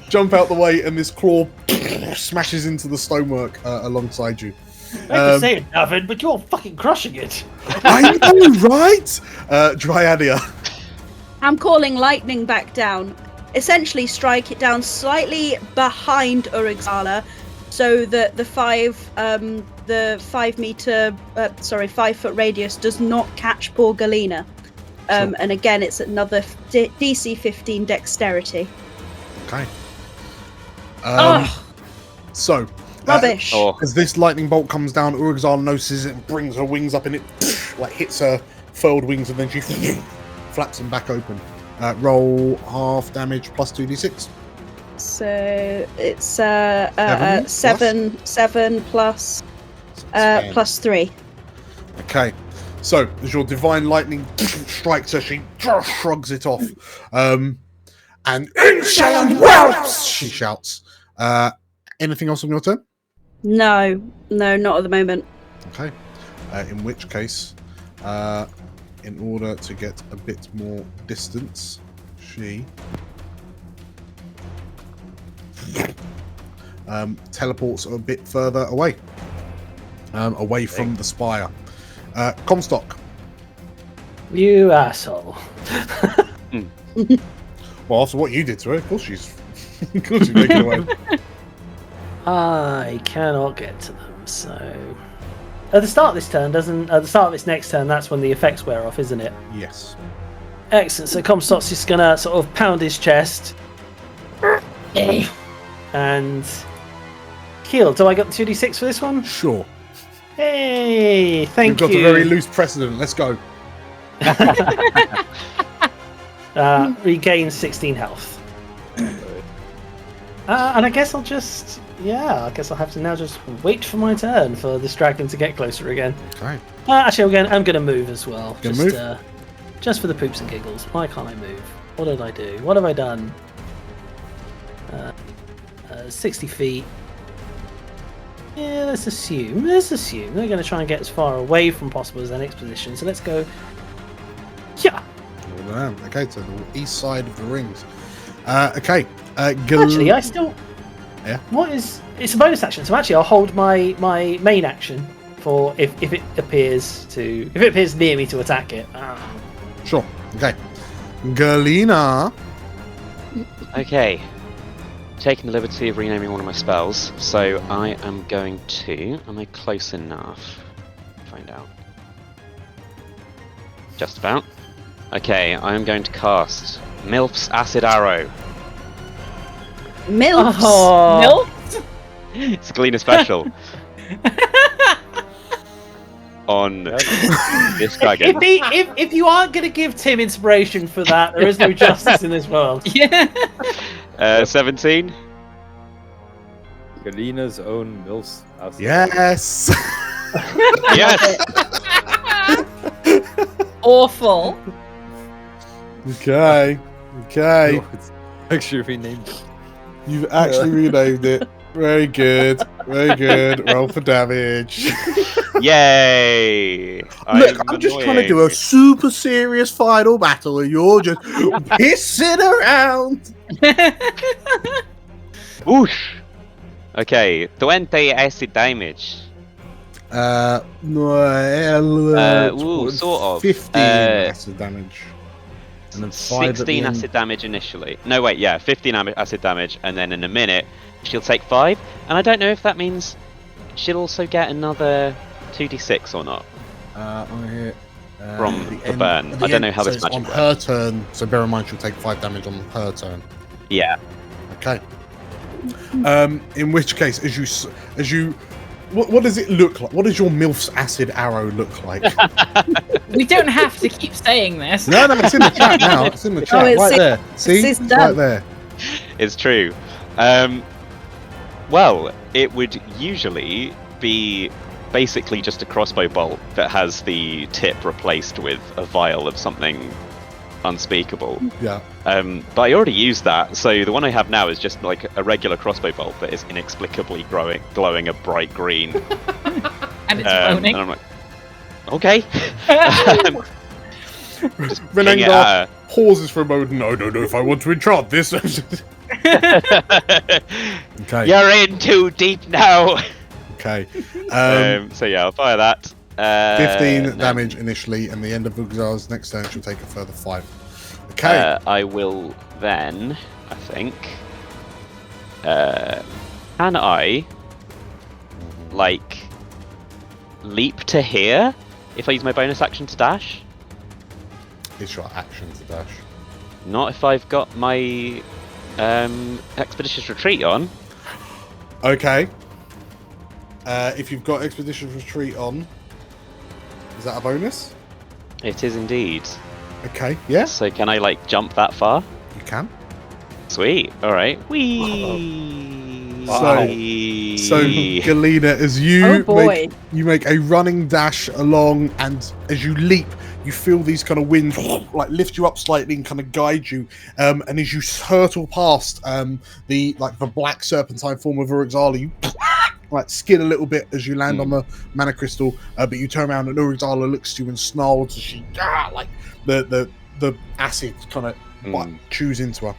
jump out the way and this claw smashes into the stonework alongside you. I hate to say it, David, but you're fucking crushing it. I know, right? Dryadia. I'm calling lightning back down. Essentially strike it down slightly behind Urixala so that the 5 foot radius does not catch poor Galena. Sure. And again, it's another DC 15 dexterity. Okay. Oh, So, rubbish. Oh, as this lightning bolt comes down, Urixala notices it and brings her wings up and it like hits her furled wings and then she flaps them back open. Roll half damage plus 2d6. So it's Seven seven plus Ten. plus 3. Okay, so as your divine lightning strikes her, she shrugs it off. And insolent whelps! She shouts. Anything else on your turn? No, not at the moment. Okay. In which case, in order to get a bit more distance, she teleports a bit further away. Away from the spire. Comstock. You asshole. Well, after what you did to her, of course she's making away. I cannot get to them, so... At the start of this turn, at the start of its next turn, that's when the effects wear off, isn't it? Yes. Excellent, so Comstock's just gonna sort of pound his chest. And... Heal. Do I get the 2d6 for this one? Sure. Hey, thank You've got you. a very loose precedent. Let's go. Regain 16 health. And I guess I'll just... Yeah, I guess I'll have to now just wait for my turn for this dragon to get closer again. Okay. Actually, I'm going to move as well. Gonna just, move? Just for the poops and giggles. Why can't I move? What did I do? What have I done? 60 feet. Yeah, let's assume. They're going to try and get as far away from possible as their next position. So let's go... Yeah! Okay, to the east side of the rings. Okay. Actually, I still... Yeah. What is... It's a bonus action, so actually I'll hold my main action for if it appears near me to attack it. Sure. Okay. Galena. okay. Taking the liberty of renaming one of my spells, so I am going to... Am I close enough? Find out. Just about. Okay, I am going to cast Milf's Acid Arrow. Milfs. Oh. Milk? It's a Galena special. on this dragon. If you aren't going to give Tim inspiration for that, there is no justice in this world. Yeah. 17. Galina's own Mills. Yes. Yes. Awful. Okay. Okay. It's actually renamed it. You've actually renamed it. Very good. Very good. Roll for damage. Yay! Look, I'm just trying to do a super serious final battle, and you're just pissing around. Whoosh! Okay, 20 acid damage. No, Sort of. 15 acid damage. And then 5 at the 16 end. acid damage initially. No, wait, yeah, 15 acid damage, and then in a minute, she'll take 5. And I don't know if that means she'll also get another 2d6 or not. From the burn. I don't know how this magic on works. her turn, so bear in mind she'll take 5 damage on her turn. Yeah. Okay. In which case, as you, what does it look like? What does your MILF's acid arrow look like? We don't have to keep saying this. No, it's in the chat now. It's in the chat, it's right in- there. See, it's it's done. right there. It's true. Well, it would usually be basically just a crossbow bolt that has the tip replaced with a vial of something unspeakable. Yeah. But I already used that, so the one I have now is just like a regular crossbow bolt that is inexplicably glowing a bright green. And it's And moaning. I'm like, okay. Just ping it Renengar at her. pauses for a moment. No, if I want to enchant this. Okay. You're in too deep now. Okay. So yeah, I'll fire that. 15 no. damage initially, and the end of Uxar's next turn she'll take a further 5. Okay. I will then, I think. Can I, like, leap to here if I use my bonus action to dash? It's your action to dash. Not if I've got my expeditious retreat on. Okay. If you've got Expedition Retreat on, is that a bonus? It is indeed. Okay, yes, So can I like jump that far? you can. Sweet. All right. Whee. So Galina, as you make a running dash along, and as you leap, you feel these kind of winds like lift you up slightly and kind of guide you. And as you hurtle past the black serpentine form of Uruxala, you like skid a little bit as you land on the mana crystal, but you turn around and Uruxala looks to you and snarls as she like the acid kind of chews into her.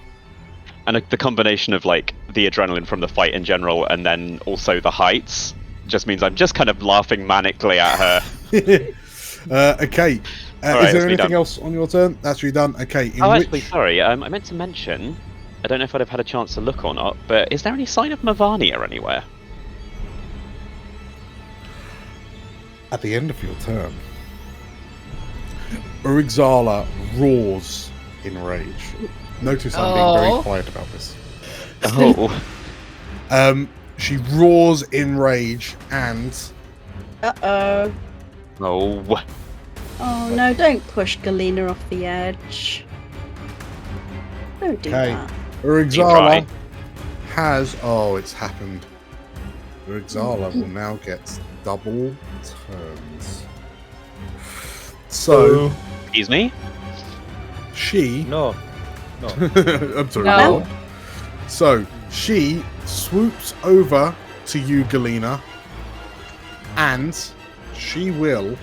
And the combination of like the adrenaline from the fight in general, and then also the heights, just means I'm just kind of laughing manically at her. Okay. Alright, is there that's me anything done. else on your turn? That's you done. Okay. Actually, sorry. I meant to mention. I don't know if I'd have had a chance to look or not, but is there any sign of Mavania anywhere? At the end of your turn, Uruxala roars in rage. Notice I'm being very quiet about this. Oh. She roars in rage and Uh-oh. Oh. Oh no, don't push Galina off the edge. Don't do Okay. that. Uruxala has... Oh, it's happened. Uruxala will now get double turns. So, Excuse me? she... No. I'm sorry. No. So, she swoops over to you, Galina, and she will...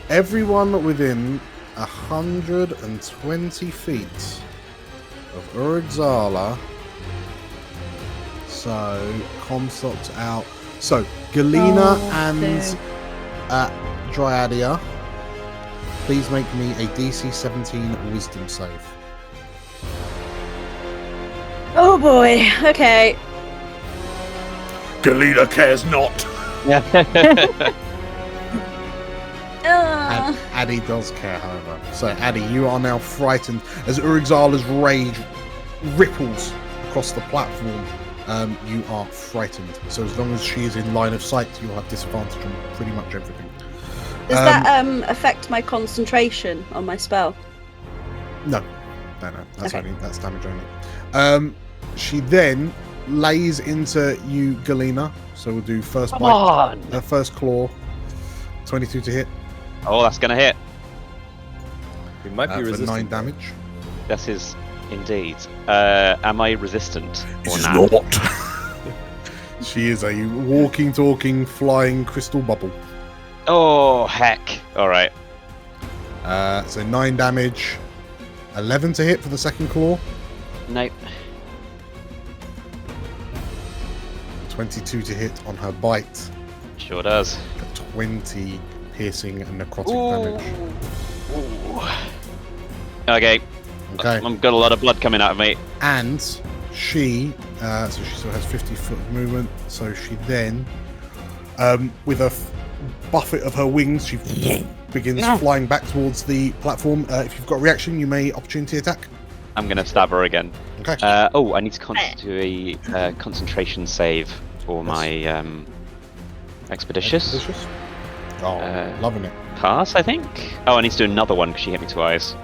everyone within 120 feet of Uruxala. So, Comstock's out. So, Galina and Dryadia, please make me a DC 17 Wisdom save. Oh boy. Okay. Galina cares not. Addy does care, however. So, Addy, you are now frightened as Uruxala's rage ripples across the platform. you are frightened. So as long as she is in line of sight, you'll have disadvantage on pretty much everything. Does that affect my concentration on my spell? No. That's Okay. that's damage only. She then lays into you, Galena. So we'll do first Come bite, on! first claw, 22 to hit Oh, that's gonna hit. We might be for resistant. 9 damage. This is indeed. Am I resistant It or is not? not. She is a walking, talking, flying crystal bubble. Oh heck! All right. So 9 damage, 11 to hit for the second claw, Nope. 22 to hit on her bite, Sure does. 20 piercing and necrotic damage. Okay. Okay. I've got a lot of blood coming out of me. And she, so she still has 50 foot of movement. So she then, with a buffet of her wings, she begins flying back towards the platform. If you've got a reaction, you may opportunity attack. I'm gonna stab her again. Okay. I need to do a concentration save for my expeditious Expeditious. Oh, loving it. pass, I think. Oh, I need to do another one because she hit me twice.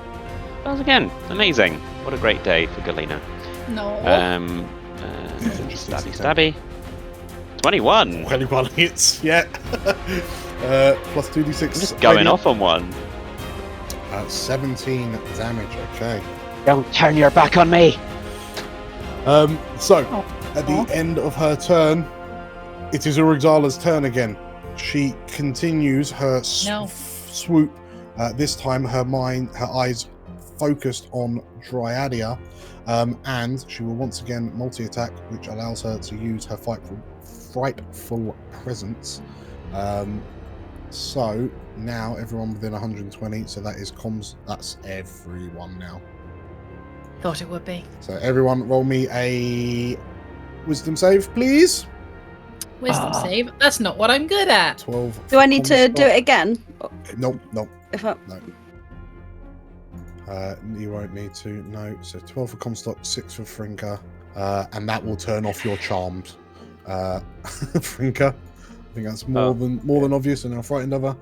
Pass again. Amazing. What a great day for Galena. No. Stabby, stabby. 21. 21 hits, yeah. Plus 2d6. I'm just going off on one. 17 damage, okay. Don't turn your back on me. So, at the end of her turn, it is Urugzala's turn again. She continues her swoop. This time, her eyes focused on Dryadia, and she will once again multi-attack, which allows her to use her frightful presence. So now everyone within 120. So that is comms. That's everyone now. Thought it would be. So everyone, roll me a wisdom save, please. Wisdom save? That's not what I'm good at. 12. Do I need to do it again? Nope. If I... No. You won't need to. No. So 12 for Comstock, 6 for Frinker, and that will turn off your charms. Frinker. I think that's more than obvious, and now frightened of her.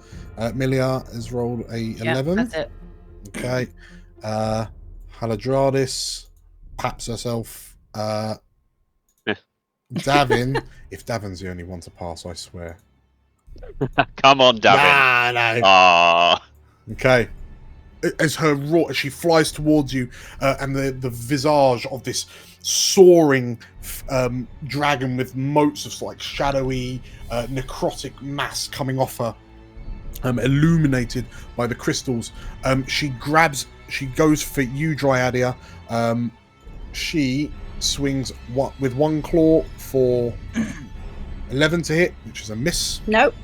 Milia has rolled a 11. That's it. Okay. Haladradis paps herself. Davin, if Davin's the only one to pass, I swear. Come on, Davin. No. Aww. Okay. As she flies towards you, and the visage of this soaring dragon with motes of like shadowy necrotic mass coming off her, illuminated by the crystals. She goes for you, Dryadia. She swings with one claw for 11 to hit, which is a miss. Nope.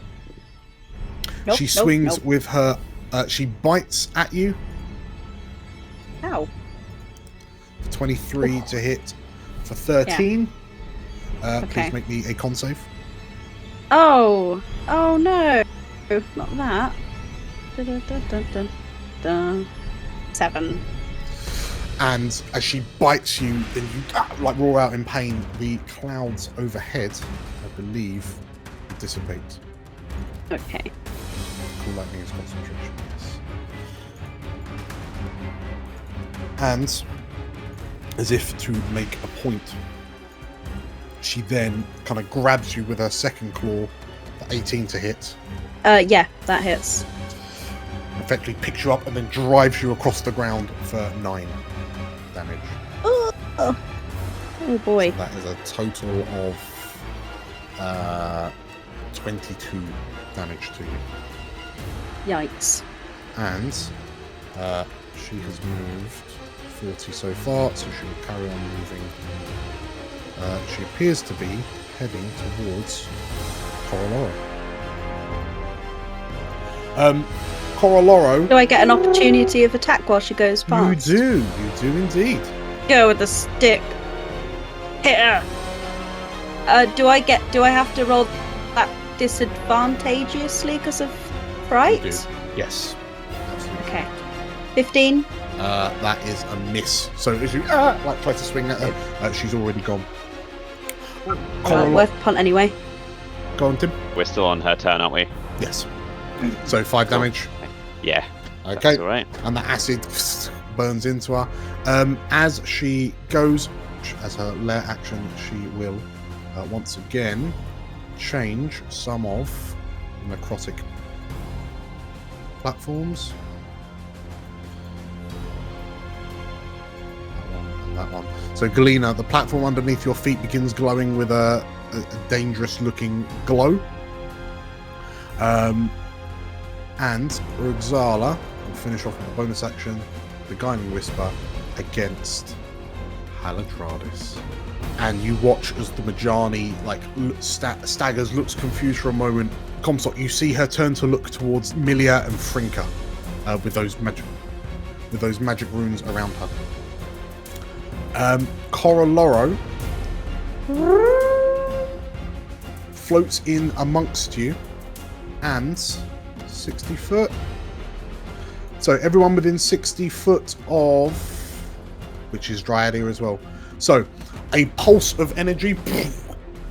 She swings with her. She bites at you. Ow. 23 to hit for 13. Okay. Please make me a con save. Oh no. Not that. Dun, dun, dun, dun, dun. 7. And as she bites you, and you like roar out in pain, the clouds overhead, I believe, dissipate. Okay. Cool lightning is concentration. Yes. And as if to make a point, she then kind of grabs you with her second claw for 18 to hit. Yeah, that hits. Effectively picks you up and then drives you across the ground for 9 damage. Oh boy. So that is a total of 22 damage to you. Yikes. And she has moved 40 so far, so she will carry on moving. She appears to be heading towards Coraloro. Coraloro, Do I get an opportunity of attack while she goes past? you do indeed. Go with the stick. Hit her. Do I have to roll that disadvantageously because of fright? You do. Yes. Absolutely. Okay. 15. That is a miss. So as you try to swing at her, she's already gone. Worth punt anyway. Go on, Tim. We're still on her turn, aren't we? Yes. So 5 damage. Yeah. Okay. That's all right. And the acid burns into her. As she goes, as her lair action, she will once again change some of the necrotic platforms. That one and that one. So Galena, the platform underneath your feet begins glowing with a dangerous looking glow. And Urgzala will finish off with a bonus action, the Guiding Whisper against Haladradis. And you watch as the Majani staggers, looks confused for a moment. Comstock, you see her turn to look towards Milia and Frinka with those magic runes around her. Coroloro floats in amongst you and 60 foot. So everyone within 60 foot of, which is Dryad here as well. So a pulse of energy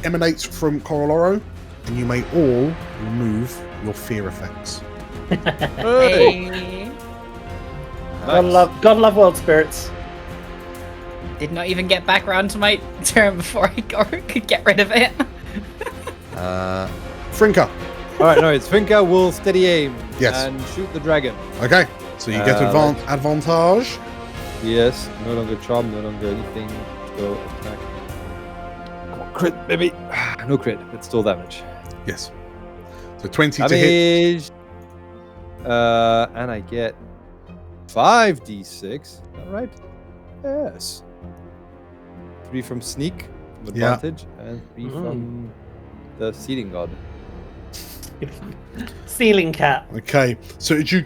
emanates from Coroloro, and you may all remove your fear effects. Hey. God love world spirits. Did not even get back around to my turn before I could get rid of it. Frinka. Alright, no, it's Finka will steady aim Yes. and shoot the dragon. Okay, so you get advantage. Yes, no longer charm, no longer anything. Go attack. Come on, crit, baby. No crit, but still damage. Yes. So 20 to hit. And I get 5d6. Is that right? Yes. 3 from sneak, with Yeah. advantage, and 3 from the seeding god. Ceiling cat. Okay, so as you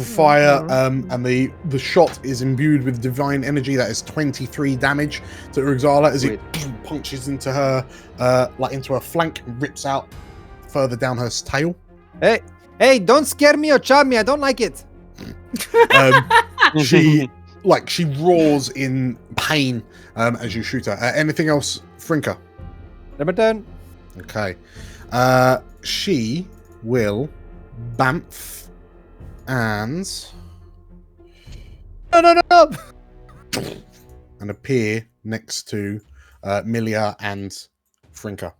fire, and the shot is imbued with divine energy. That is 23 damage to Urgzala as it punches into her, into her flank, and rips out further down her tail. Hey! Don't scare me or charm me. I don't like it. She roars in pain as you shoot her. Anything else, Frinka? Number 10. Okay. She will bamf and and appear next to Milia and Frinka.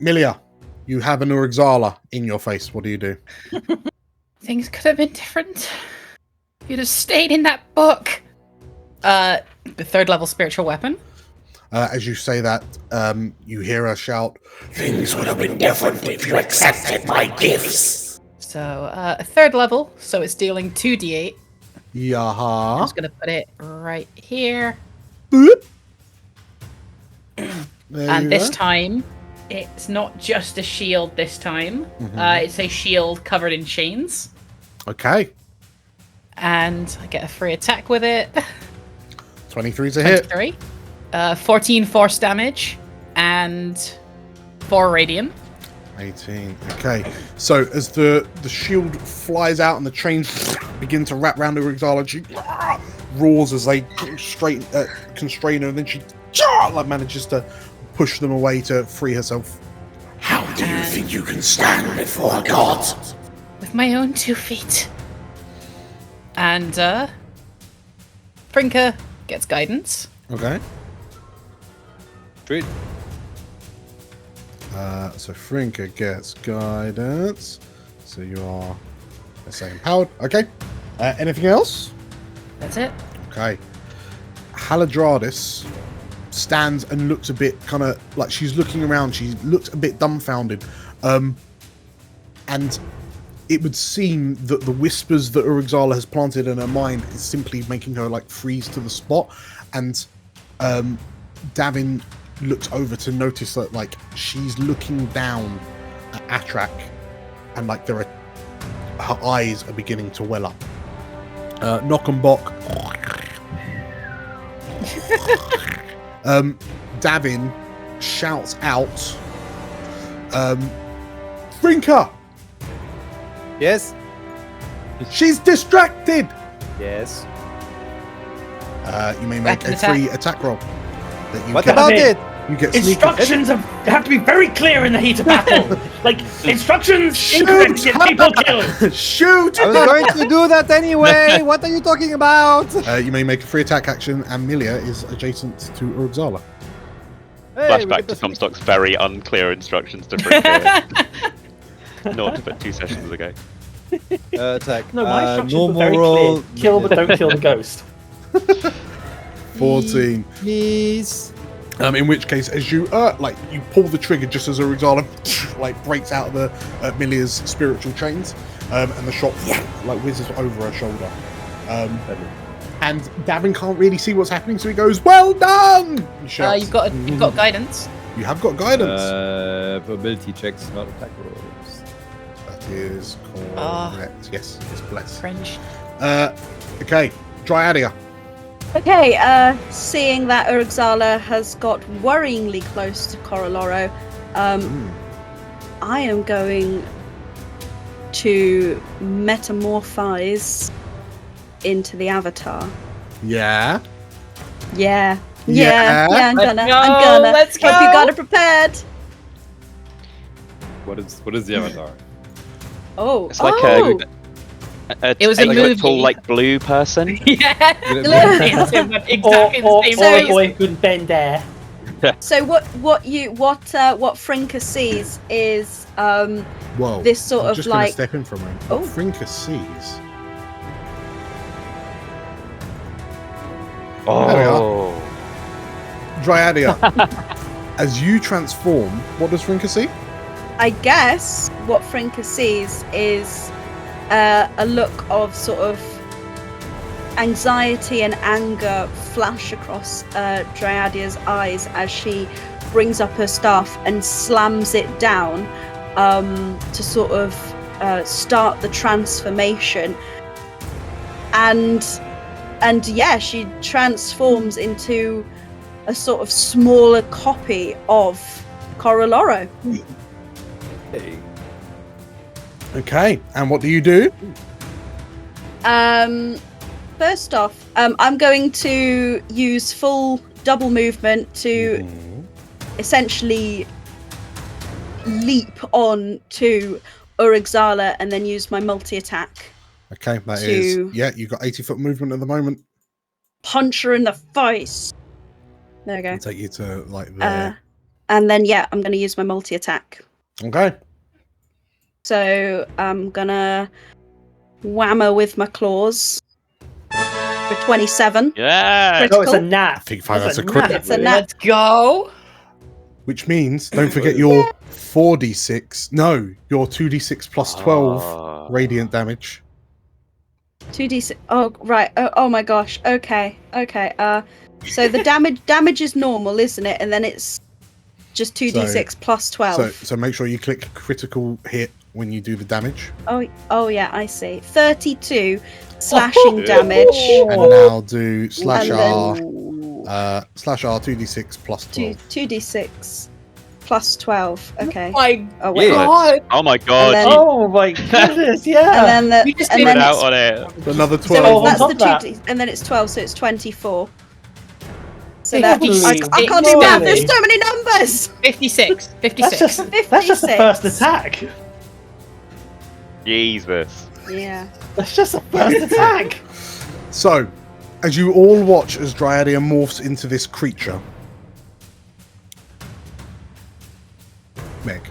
Milia, you have an Urgzala in your face. What do you do? Things could have been different. You'd have stayed in that book. The 3rd level spiritual weapon. As you say that, you hear her shout, Things would have been different if you accepted my gifts. So, a 3rd level, so it's dealing 2d8. I'm Yaha. just gonna put it right here. Boop. There And you this go. time, it's not just a shield this time. It's a shield covered in chains. Okay. And I get a free attack with it. 23 to hit. 23. 14 force damage. And 4 radiant. 18. Okay. So as the shield flies out and the chains begin to wrap around Urgzala, she roars as they constrain her, and then she manages to push them away to free herself. How do you think you can stand before a god? With my own 2 feet. And Frinka gets guidance. Okay. Sweet. So Frinka gets guidance. So you are, let's say, empowered. Okay. Anything else? That's it. Okay. Haladradis stands and looks a bit kind of like she's looking around. She looks a bit dumbfounded. And it would seem that the whispers that Urgzala has planted in her mind is simply making her freeze to the spot. And Davin looks over to notice that she's looking down at Atrak, and her eyes are beginning to well up. Knockenbach. Davin shouts out, Frinka! Yes. She's distracted! Yes. You may make a Attack. free attack roll. that you What get, about it? it? you get sneak Instructions have to be very clear in the heat of battle. Like, instructions incorrect get people killed. Shoot! I was going to do that anyway. What are you talking about? You may make a free attack action, and Milia is adjacent to Urugzala. Hey, we Flashback get to the- Comstock's very unclear instructions to Frinker. Not but 2 sessions ago. Attack. No, my instructions were normal very roll. clear. Kill, but don't kill the ghost. 14. Please. In which case, as you you pull the trigger just as Urugzala breaks out of the Milia's spiritual chains, and the shot whizzes over her shoulder. And Davin can't really see what's happening, so he goes, "Well done!" He shouts. You've got guidance. You have got guidance. Probability checks, not attack rolls. That is correct. Yes, it's blessed. Cringe. Okay, Dryadia. Okay, seeing that Urugzala has got worryingly close to Coroloro, I am going to metamorphise into the avatar. Yeah. Yeah, Yeah. I'm Let's gonna. go, let's Hope go. you got it prepared. What is the avatar? Oh, It's like It was a 8 foot movie. tall, like blue person. Yeah. It's him, but exactly Or the same a voice. boy who can bend air. So what Frinker sees is Whoa. this sort I'm of just gonna like step in for a moment. Oh. What Frinker sees. Oh. Dryadia. As you transform, what does Frinker see? I guess what Frinker sees is a look of sort of anxiety and anger flash across Dryadia's eyes as she brings up her staff and slams it down to sort of start the transformation. And yeah, she transforms into a sort of smaller copy of Coroloro. Hey. Okay, and what do you do? First off, I'm going to use full double movement to essentially leap on to Urugzala and then use my multi-attack. Okay, that is To- you've got 80-foot movement at the moment. Punch her in the face. There we go. I'll take you to like there. And then I'm going to use my multi-attack. Okay. So I'm gonna wham her with my claws for 27. Yeah. No, it's a Critical. nat. I think that's a nat. crit. It's a nat. Let's go. Which means don't forget your 4d6. No, your 2d6 plus 12 Ah. radiant damage. 2d6. Oh right. Oh my gosh. Okay. So the damage is normal, isn't it? And then it's just 2d6 plus 12. So make sure you click critical hit when you do the damage. Oh yeah, I see. 32 slashing damage. And now do slash And R. then Slash R 2d6 plus 12. 2d6 plus 12. Okay. My Oh wait. Yeah. God. Oh my god. then- Oh my goodness, yeah. And then You just and did Put then out it's, on it. Another so 12. that's on the top of 2d, and then it's 12, so it's 24. So Holy that I can't do moly. math. There's so many numbers. 56. That's 56. just the first attack. Jesus. Yeah. That's just the first attack. So, as you all watch as Dryadia morphs into this creature, Meg,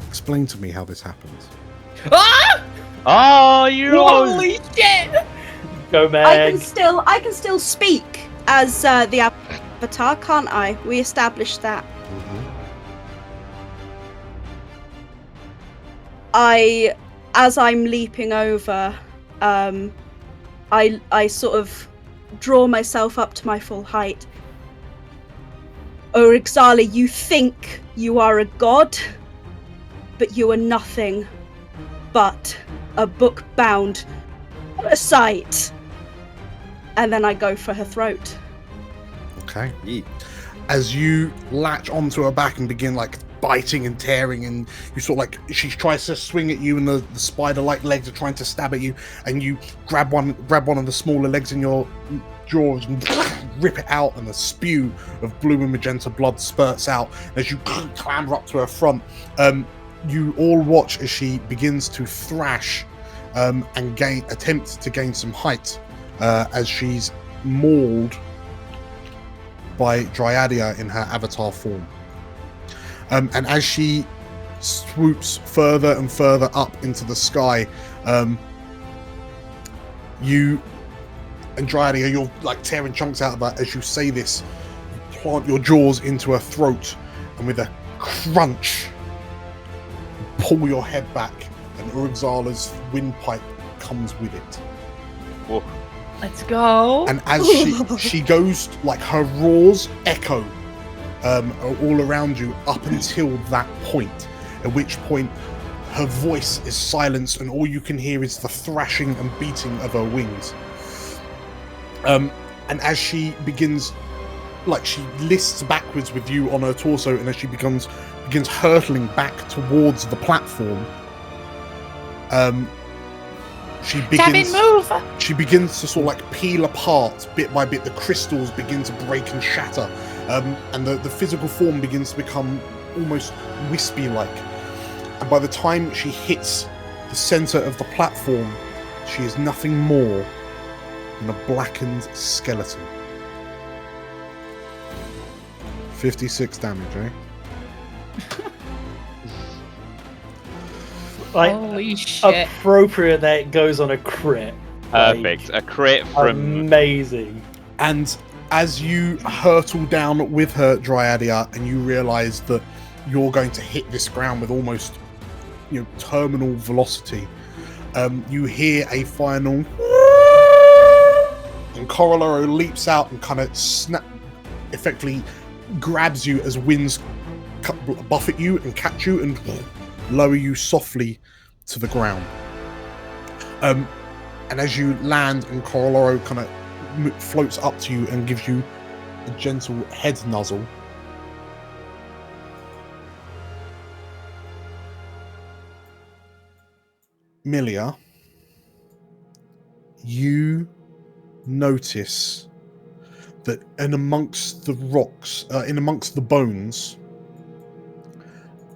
explain to me how this happens. Ah! Oh, you. Holy shit! Go, I Meg. can still speak as the avatar, can't I? We established that. As I'm leaping over, I sort of draw myself up to my full height. Urugzala, you think you are a god, but you are nothing but a book-bound parasite. And then I go for her throat. Okay. Yeet. As you latch onto her back and begin like biting and tearing, and you sort of like she tries to swing at you, and the spider-like legs are trying to stab at you, and you grab one of the smaller legs in your jaws and rip it out, and a spew of blue and magenta blood spurts out as you clamber up to her front. You all watch as she begins to thrash and attempt to gain some height as she's mauled by Dryadia in her avatar form. And as she swoops further and further up into the sky, you and Dryadia, you're like tearing chunks out of her. As you say this, you plant your jaws into her throat, and with a crunch, pull your head back, and Urugzala's windpipe comes with it. Whoa. Let's go. And as she goes, like her roars echo all around you up until that point, at which point her voice is silenced and all you can hear is the thrashing and beating of her wings. And as she begins, like she lists backwards with you on her torso, and as she begins hurtling back towards the platform, she begins to sort of like peel apart bit by bit. The crystals begin to break and shatter, and the physical form begins to become almost wispy-like. And by the time she hits the center of the platform, she is nothing more than a blackened skeleton. 56 damage, eh? Like, Holy shit. appropriate that it goes on a crit. Perfect. A crit from. Amazing. And as you hurtle down with her, Dryadia, and you realize that you're going to hit this ground with almost, terminal velocity, you hear a final, and Corolaro leaps out and kind of effectively grabs you as winds buffet you and catch you and lower you softly to the ground. And as you land, and Corolaro kind of floats up to you and gives you a gentle head nuzzle, Milia, you notice that in amongst the rocks, in amongst the bones,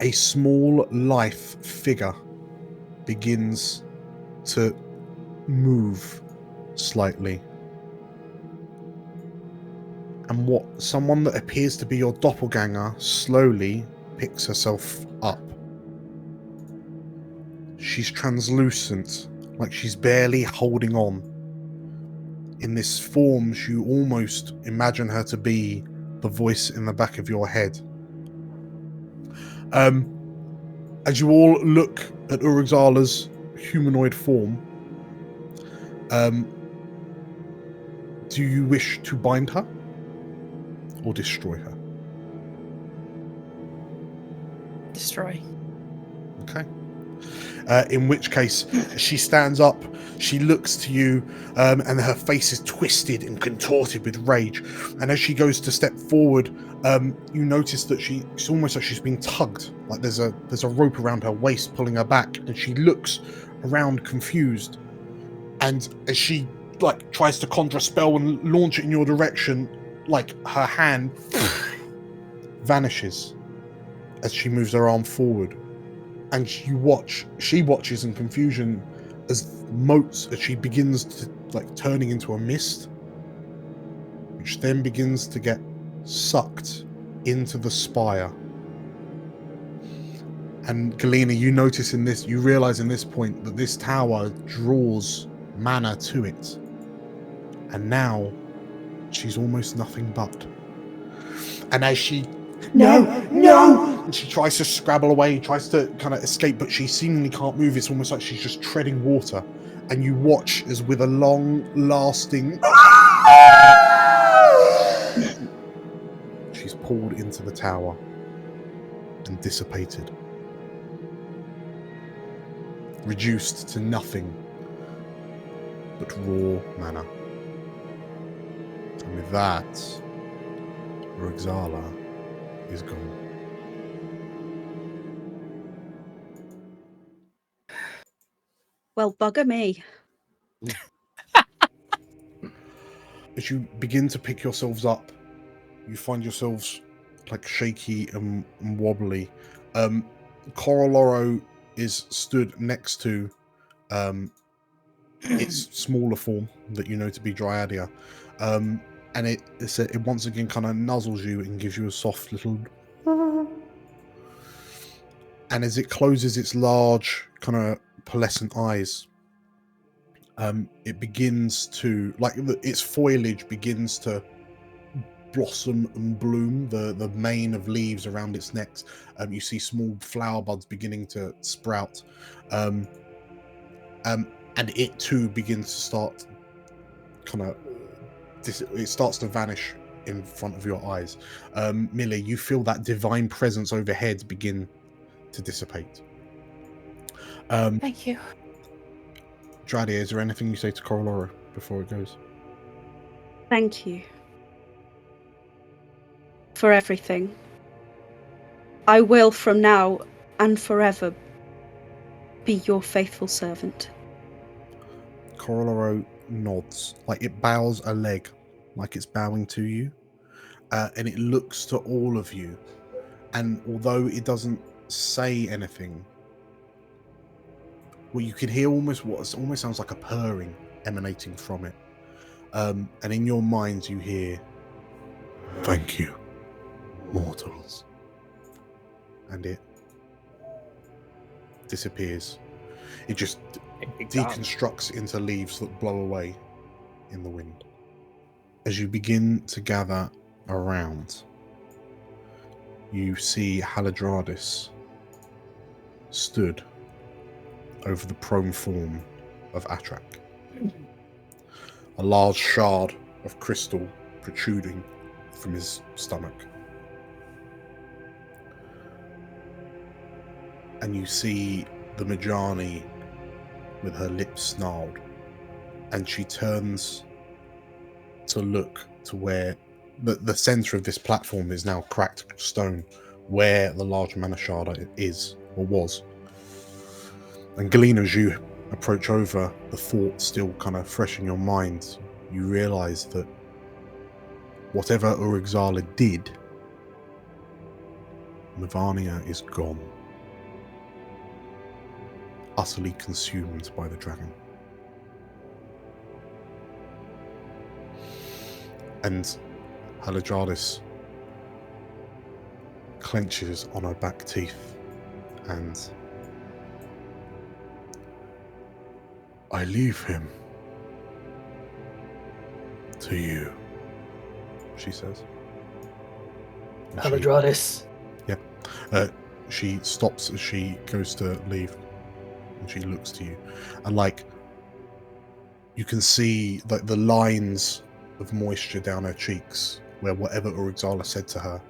a small life figure begins to move slightly. And someone that appears to be your doppelganger slowly picks herself up. She's translucent, like she's barely holding on. In this form, you almost imagine her to be the voice in the back of your head. As you all look at Urugzala's humanoid form, do you wish to bind her or destroy her? Destroy. Okay. In which case, she stands up, she looks to you, and her face is twisted and contorted with rage. And as she goes to step forward, you notice that it's almost like she's being tugged. Like there's a rope around her waist pulling her back, and she looks around confused. And as she tries to conjure a spell and launch it in your direction, her hand vanishes as she moves her arm forward. And she watches in confusion as she begins to turning into a mist, which then begins to get sucked into the spire. And Galena, you realize in this point that this tower draws mana to it. And now she's almost nothing but. And as she No! And she tries to scrabble away, tries to kind of escape, but she seemingly can't move. It's almost like she's just treading water. And you watch as with a long-lasting she's pulled into the tower and dissipated. Reduced to nothing but raw mana. And with that, Urugzala is gone. Well, bugger me. As you begin to pick yourselves up, you find yourselves like shaky and wobbly. Coroloro is stood next to its smaller form that you know to be Dryadia, and it once again kind of nuzzles you and gives you a soft little. And as it closes its large, kind of pearlescent eyes, it begins to its foliage begins to blossom and bloom. The mane of leaves around its neck. You see small flower buds beginning to sprout, and it too begins to start kind of. It starts to vanish in front of your eyes. Millie, you feel that divine presence overhead begin to dissipate. Thank you. Dradia, is there anything you say to Corolora before it goes? Thank you for everything. I will from now and forever be your faithful servant. Coroloro nods, like it bows a leg, like it's bowing to you, and it looks to all of you. And although it doesn't say anything, well, you can hear almost sounds like a purring emanating from it. And in your minds, you hear, "Thank you, mortals," and it disappears. It just deconstructs into leaves that blow away in the wind. As you begin to gather around, you see Haladradis stood over the prone form of Atrak. A large shard of crystal protruding from his stomach. And you see the Majani with her lips snarled, and she turns to look to where the center of this platform is now cracked stone, where the large mana shard is or was. And Galena, as you approach over, the thought still kind of fresh in your mind, you realize that whatever Urugzala did, Navania is gone, utterly consumed by the dragon. And Haladradis clenches on her back teeth and I leave him to you, she says. Haladradis. She stops as she goes to leave and she looks to you, and like you can see like the lines of moisture down her cheeks where whatever Urugzala said to her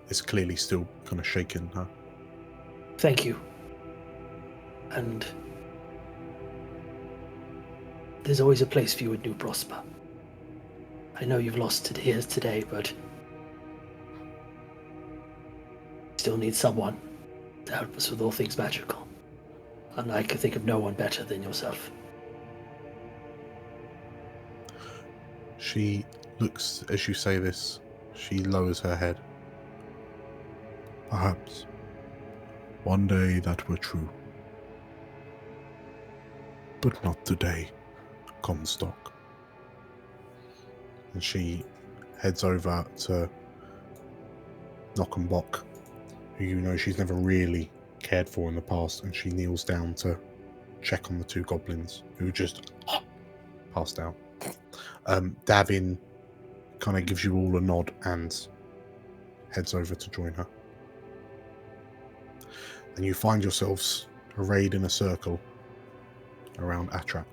is clearly still kind of shaking her. Thank you. And there's always a place for you in New Prosper. I know you've lost it here today, but still need someone to help us with all things magical. And I can think of no one better than yourself. She looks, as you say this, she lowers her head. Perhaps one day that were true. But not today, Comstock. And she heads over to Knockenbock, who you know she's never really cared for in the past, and she kneels down to check on the two goblins who just passed out. Davin kind of gives you all a nod and heads over to join her. And you find yourselves arrayed in a circle around Atrak.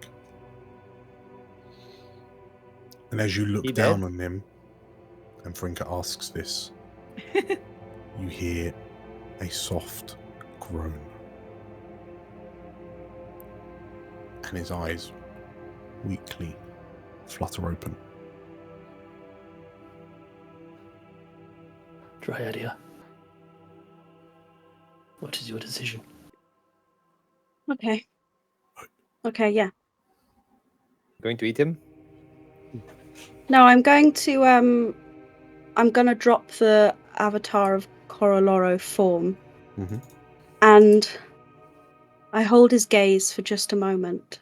And as you look down on him, and Frinka asks this, you hear a soft groan. And his eyes weakly flutter open. Dryadia, what is your decision? Okay, yeah. Going to eat him? No, I'm going to drop the avatar of Coroloro form. Mhm. And I hold his gaze for just a moment.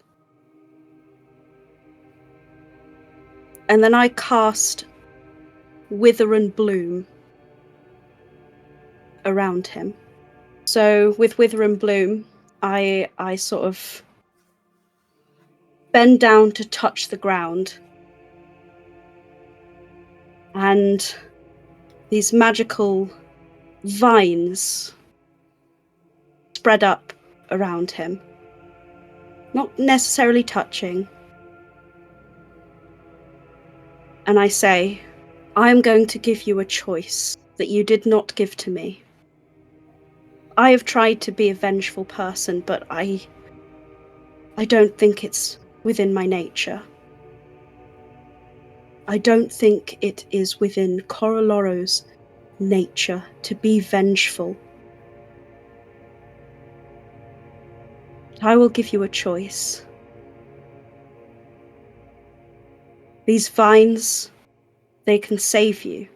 And then I cast Wither and Bloom around him. So with Wither and Bloom, I sort of bend down to touch the ground. And these magical vines spread up around him. Not necessarily touching. And I say, I am going to give you a choice that you did not give to me. I have tried to be a vengeful person, but I don't think it's within my nature. I don't think it is within Coroloro's nature to be vengeful. But I will give you a choice. These vines, they can save you,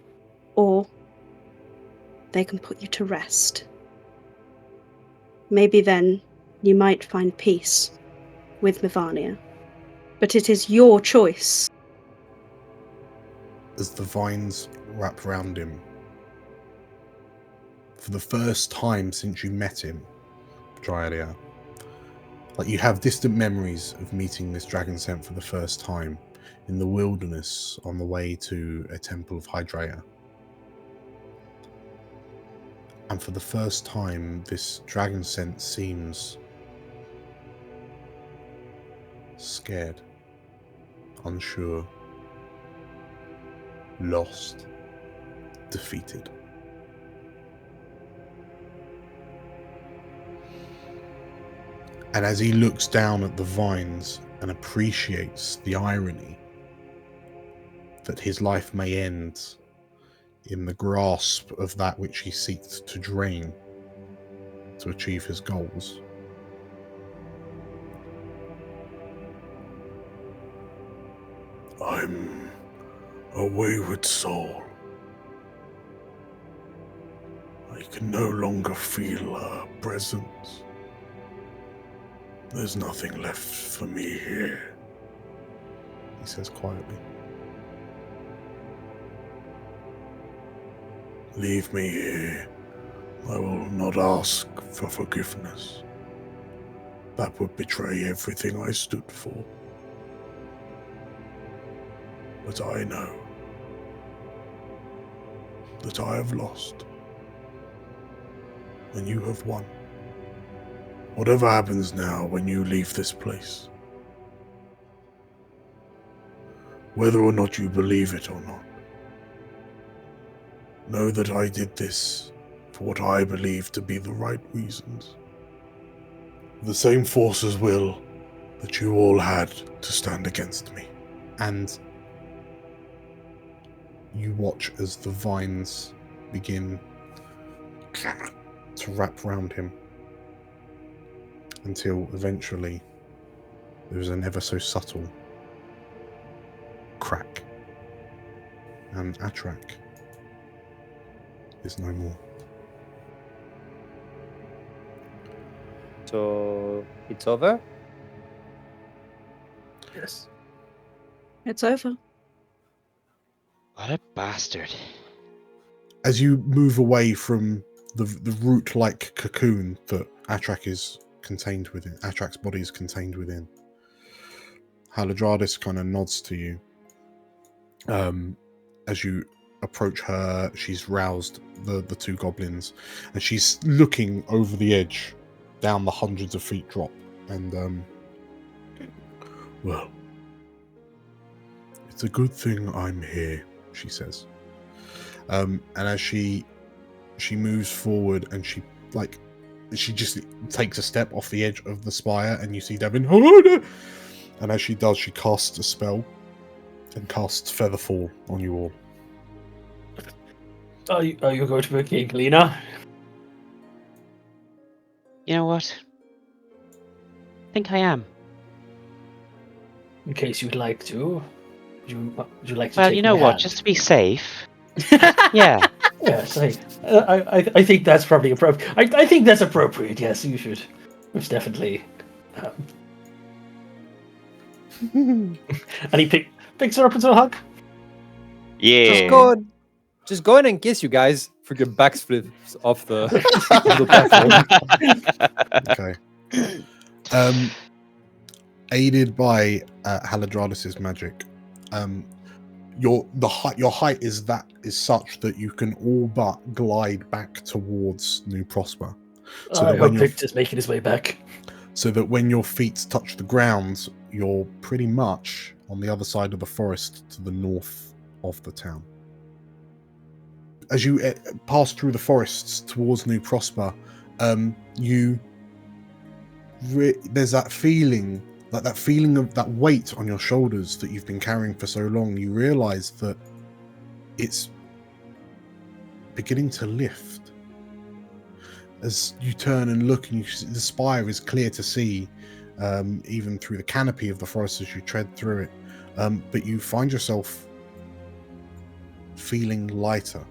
or they can put you to rest. Maybe then you might find peace with Mivania. But it is your choice. As the vines wrap around him, for the first time since you met him, Dryadia, like you have distant memories of meeting this dragon scent for the first time in the wilderness on the way to a temple of Hydrea. And for the first time, this dragon scent seems scared, unsure, lost, defeated. And as he looks down at the vines and appreciates the irony that his life may end in the grasp of that which he seeks to drain to achieve his goals, I'm a wayward soul. I can no longer feel her presence. There's nothing left for me here. he says quietly. Leave me here. I will not ask for forgiveness. That would betray everything I stood for. But I know that I have lost, and you have won. Whatever happens now when you leave this place, whether or not you believe it or not, know that I did this for what I believe to be the right reasons. The same forces will that you all had to stand against me. And you watch as the vines begin to wrap around him until eventually there is an ever so subtle crack, and Atrak is no more. So it's over? Yes. It's over. What a bastard. As you move away from the root-like cocoon that Atrak is contained within, Atrak's body is contained within, Haladradis kind of nods to you. As you approach her, she's roused the two goblins, and she's looking over the edge, down the hundreds of feet drop, and Well, it's a good thing I'm here, she says. And as she moves forward, and she just takes a step off the edge of the spire, and you see Devin. Oh no! And as she does, she casts a spell and casts Featherfall on you all. Are you going to be king, Lena? You know what? I think I am. in case you'd like to. Would you like to Well, take you know my what? hand? Just to be safe. Yeah. Yes, I think that's probably appropriate. I think that's appropriate. Yes, you should. Most definitely. And he picks her up into a hug. Yeah. Just go in and kiss you guys for your backflips off the, off the platform. Okay. Aided by Haladradis's magic, your height is such that you can all but glide back towards New Prosper. So I that hope Victor's making his way back. So that when your feet touch the ground, you're pretty much on the other side of the forest to the north of the town. As you pass through the forests towards New Prosper, there's that feeling, like that feeling of that weight on your shoulders that you've been carrying for so long. You realize that it's beginning to lift. As you turn and look, and the spire is clear to see, even through the canopy of the forest as you tread through it. But you find yourself feeling lighter,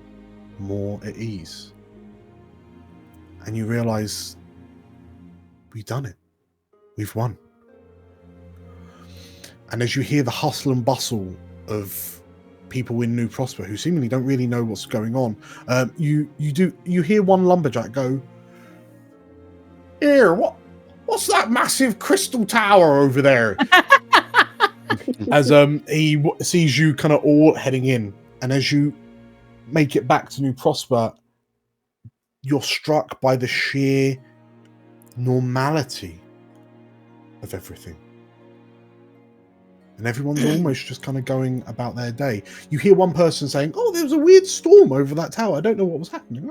more at ease. And you realize, we've done it. We've won. And as you hear the hustle and bustle of people in New Prosper who seemingly don't really know what's going on, you hear one lumberjack go, "Here, what's that massive crystal tower over there?" As he sees you kind of all heading in, and as you make it back to New Prosper, you're struck by the sheer normality of everything. And everyone's almost just kind of going about their day. You hear one person saying, "Oh, there was a weird storm over that tower. I don't know what was happening.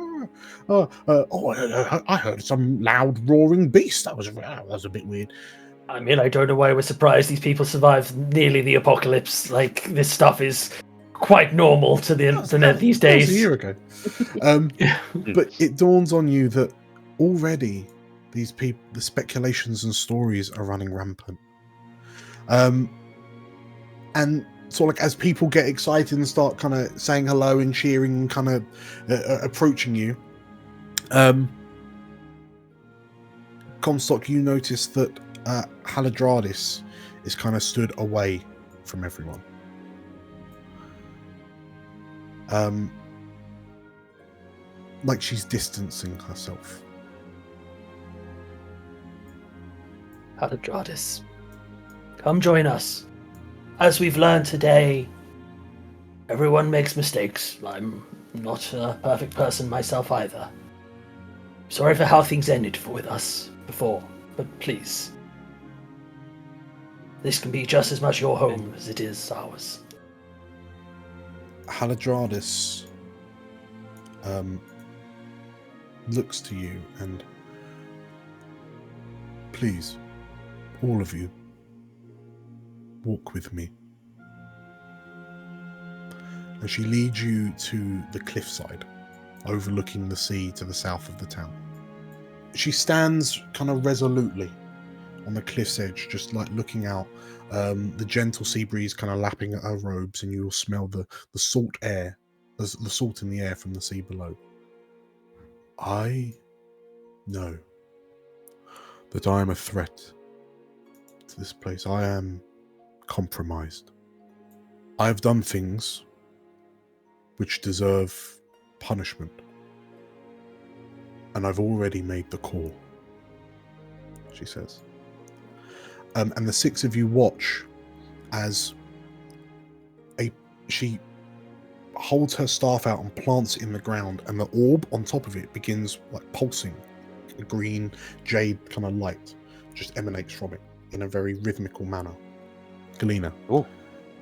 I heard some loud roaring beast. That was a bit weird." I mean, I don't know why we're surprised these people survived nearly the apocalypse. Like, this stuff is quite normal to the internet these days. That was a year ago. But it dawns on you that already these people, the speculations and stories are running rampant. And sort of like as people get excited and start kind of saying hello and cheering and kind of approaching you, Comstock, you notice that Haladradis is kind of stood away from everyone. Like she's distancing herself. Haladradis, come join us. As we've learned today, everyone makes mistakes. I'm not a perfect person myself either. Sorry for how things ended with us before, but please. This can be just as much your home as it is ours. Haladradis looks to you and, "Please, all of you, walk with me." And she leads you to the cliffside, overlooking the sea to the south of the town. She stands kind of resolutely on the cliff's edge, just like looking out, the gentle sea breeze kind of lapping at her robes, and you'll smell the salt air, the salt in the air from the sea below. "I know that I am a threat to this place. I am compromised. I have done things which deserve punishment, and I've already made the call," she says. And the six of you watch as she holds her staff out and plants it in the ground, and the orb on top of it begins like pulsing. A green jade kind of light just emanates from it in a very rhythmical manner. Galena,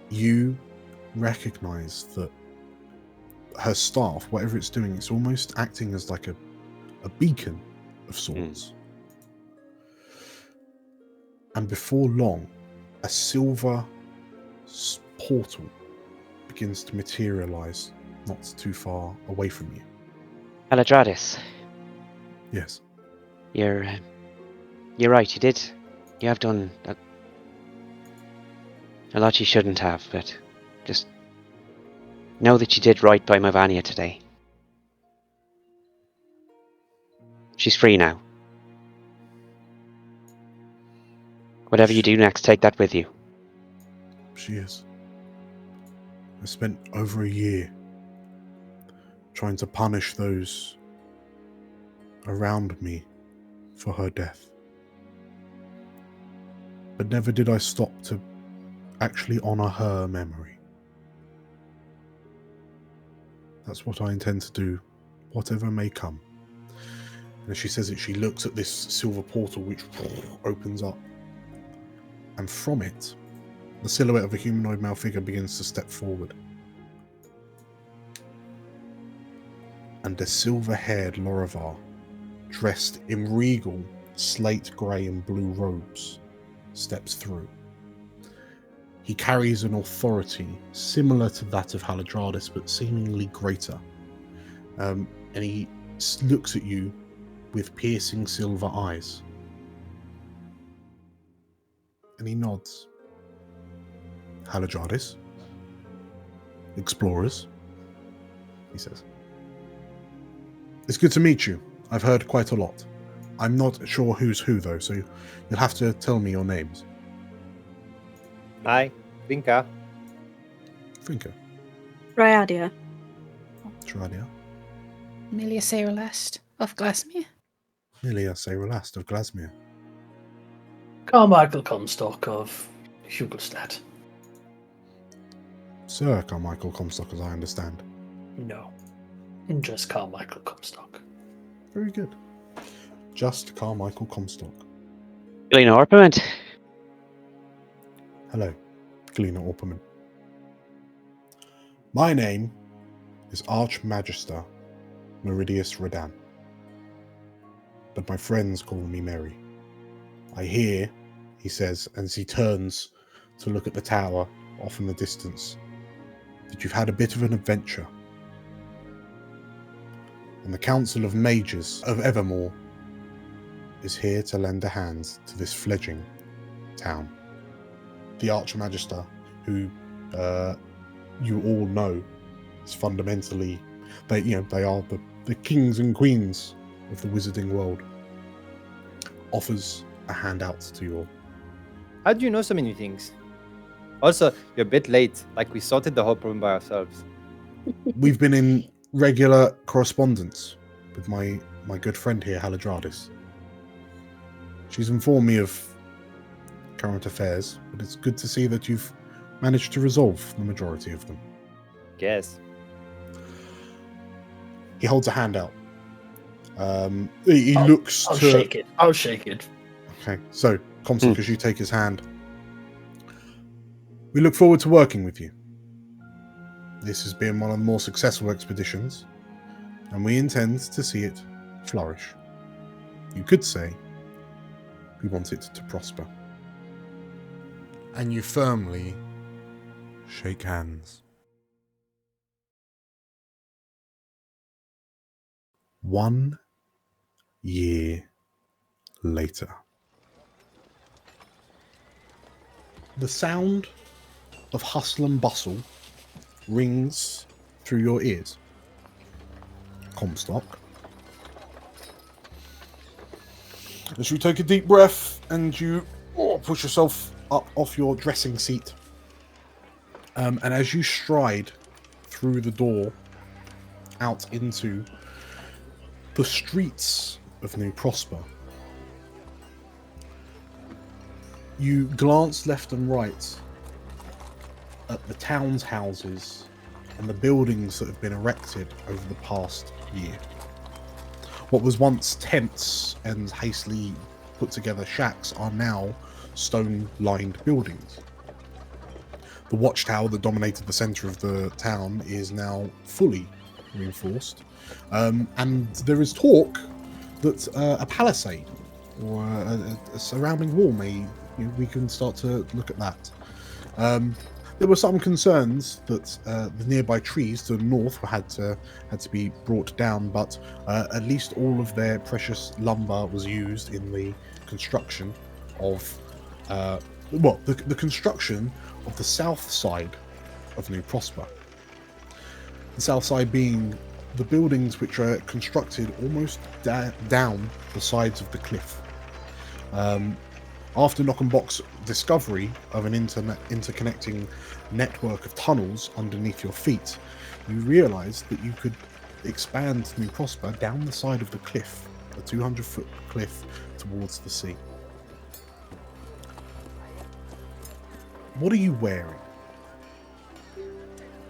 you recognize that her staff, whatever it's doing, it's almost acting as like a beacon of sorts. And before long, a silver portal begins to materialize not too far away from you. Haladradis, Yes. you're right. You have done A lot you shouldn't have, but just know that you did right by my Vanya today. She's free now. Whatever you do next, take that with you. She is. I spent over a year trying to punish those around me for her death. But never did I stop to actually honor her memory. That's what I intend to do, whatever may come. And as she says it, she looks at this silver portal which opens up. And from it, the silhouette of a humanoid male figure begins to step forward. And a silver-haired Lorivar, dressed in regal slate grey and blue robes, steps through. He carries an authority similar to that of Haladradis, but seemingly greater. And he looks at you with piercing silver eyes. And he nods. Haladradis? Explorers? He says. It's good to meet you. I've heard quite a lot. I'm not sure who's who, though, so you'll have to tell me your names. Hi, Vinka. Finka. Ryadia. Shradia. Amelia Sayrelest of Glasmere. Milia Sayrelast of Glasmere. Carmichael Comstock of Hugelstadt. Sir Carmichael Comstock, as I understand. No. Just Carmichael Comstock. Very good. Just Carmichael Comstock. Galena Orpiment. Hello, Galena Orperman. My name is Archmagister Meridius Redan, but my friends call me Mary. I hear, he says, as he turns to look at the tower off in the distance, that you've had a bit of an adventure. And the Council of Mages of Evermore is here to lend a hand to this fledgling town. The Archmagister, who you all know is fundamentally, they are the kings and queens of the wizarding world, offers a handout to you all. How do you know so many things? Also, you're a bit late. Like, we sorted the whole problem by ourselves. We've been in regular correspondence with my good friend here, Haladradis. She's informed me of current affairs, but it's good to see that you've managed to resolve the majority of them. Guess. He holds a hand out. He looks I'll to... shake it. I'll shake it. Okay, so, Comstock, as you take his hand, we look forward to working with you. This has been one of the more successful expeditions, and we intend to see it flourish. You could say we want it to prosper. And you firmly shake hands. 1 year later. The sound of hustle and bustle rings through your ears. Comstock. As you take a deep breath and you push yourself up off your dressing seat, and as you stride through the door out into the streets of New Prosper, you glance left and right at the town's houses and the buildings that have been erected over the past year. What was once tents and hastily put together shacks are now stone-lined buildings. The watchtower that dominated the centre of the town is now fully reinforced, and there is talk that a palisade or a surrounding wall we can start to look at that. There were some concerns that the nearby trees to the north had to be brought down, but at least all of their precious lumber was used in the construction of well, the construction of the south side of New Prosper. The south side being the buildings which are constructed almost down the sides of the cliff. After Knockenbock's discovery of an interconnecting network of tunnels underneath your feet, you realised that you could expand New Prosper down the side of the cliff, a 200-foot cliff towards the sea. What are you wearing?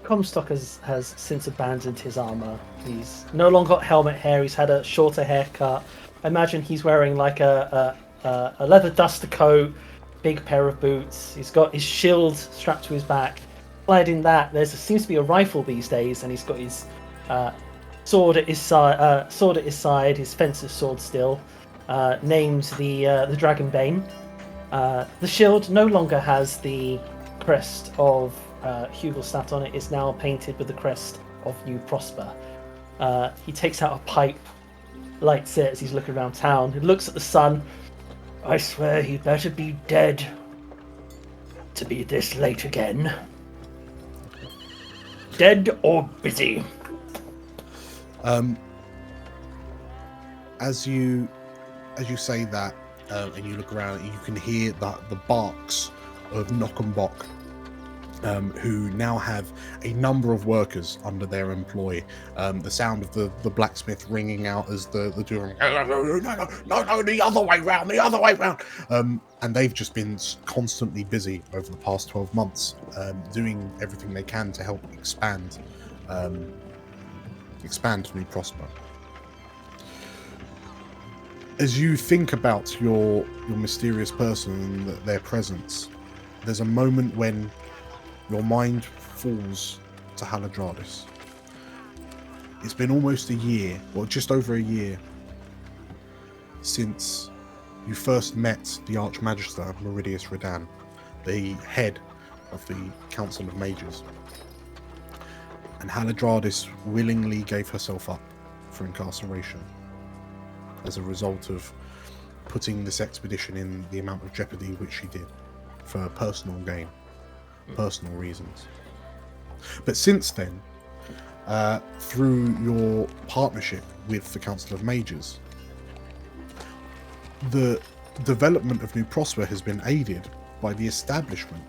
Comstock has since abandoned his armor. He's no longer got helmet hair. He's had a shorter haircut. I imagine he's wearing like a leather duster coat, big pair of boots. He's got his shield strapped to his back. Clad in that, there seems to be a rifle these days, and he's got his sword at his side. His fencer's sword still, named the Dragonbane. The shield no longer has the crest of Hugelstadt on it. It's now painted with the crest of New Prosper. He takes out a pipe, lights it as he's looking around town. He looks at the sun. I swear he better be dead to be this late again. Dead or busy. As you say that, and you look around, you can hear the barks of Knockenbock, who now have a number of workers under their employ. The sound of the blacksmith ringing out as the doing, no, the other way round. And they've just been constantly busy over the past 12 months, doing everything they can to help expand New Prosper. As you think about your mysterious person and their presence, there's a moment when your mind falls to Haladradis. It's been almost a year, or just over a year, since you first met the Archmagister Meridius Redan, the head of the Council of Mages. And Haladradis willingly gave herself up for incarceration as a result of putting this expedition in the amount of jeopardy which she did for personal gain, personal reasons. But since then, through your partnership with the Council of Mages, the development of New Prosper has been aided by the establishment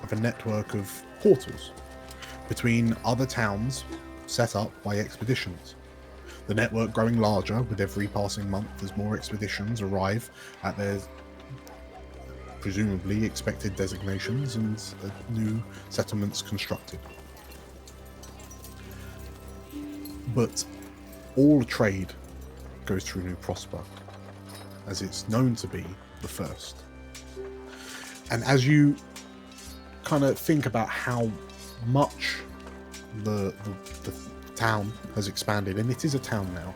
of a network of portals between other towns set up by expeditions. The network growing larger with every passing month as more expeditions arrive at their presumably expected designations and new settlements constructed. But all trade goes through New Prosper, as it's known to be the first. And as you kind of think about how much the town has expanded, and it is a town now,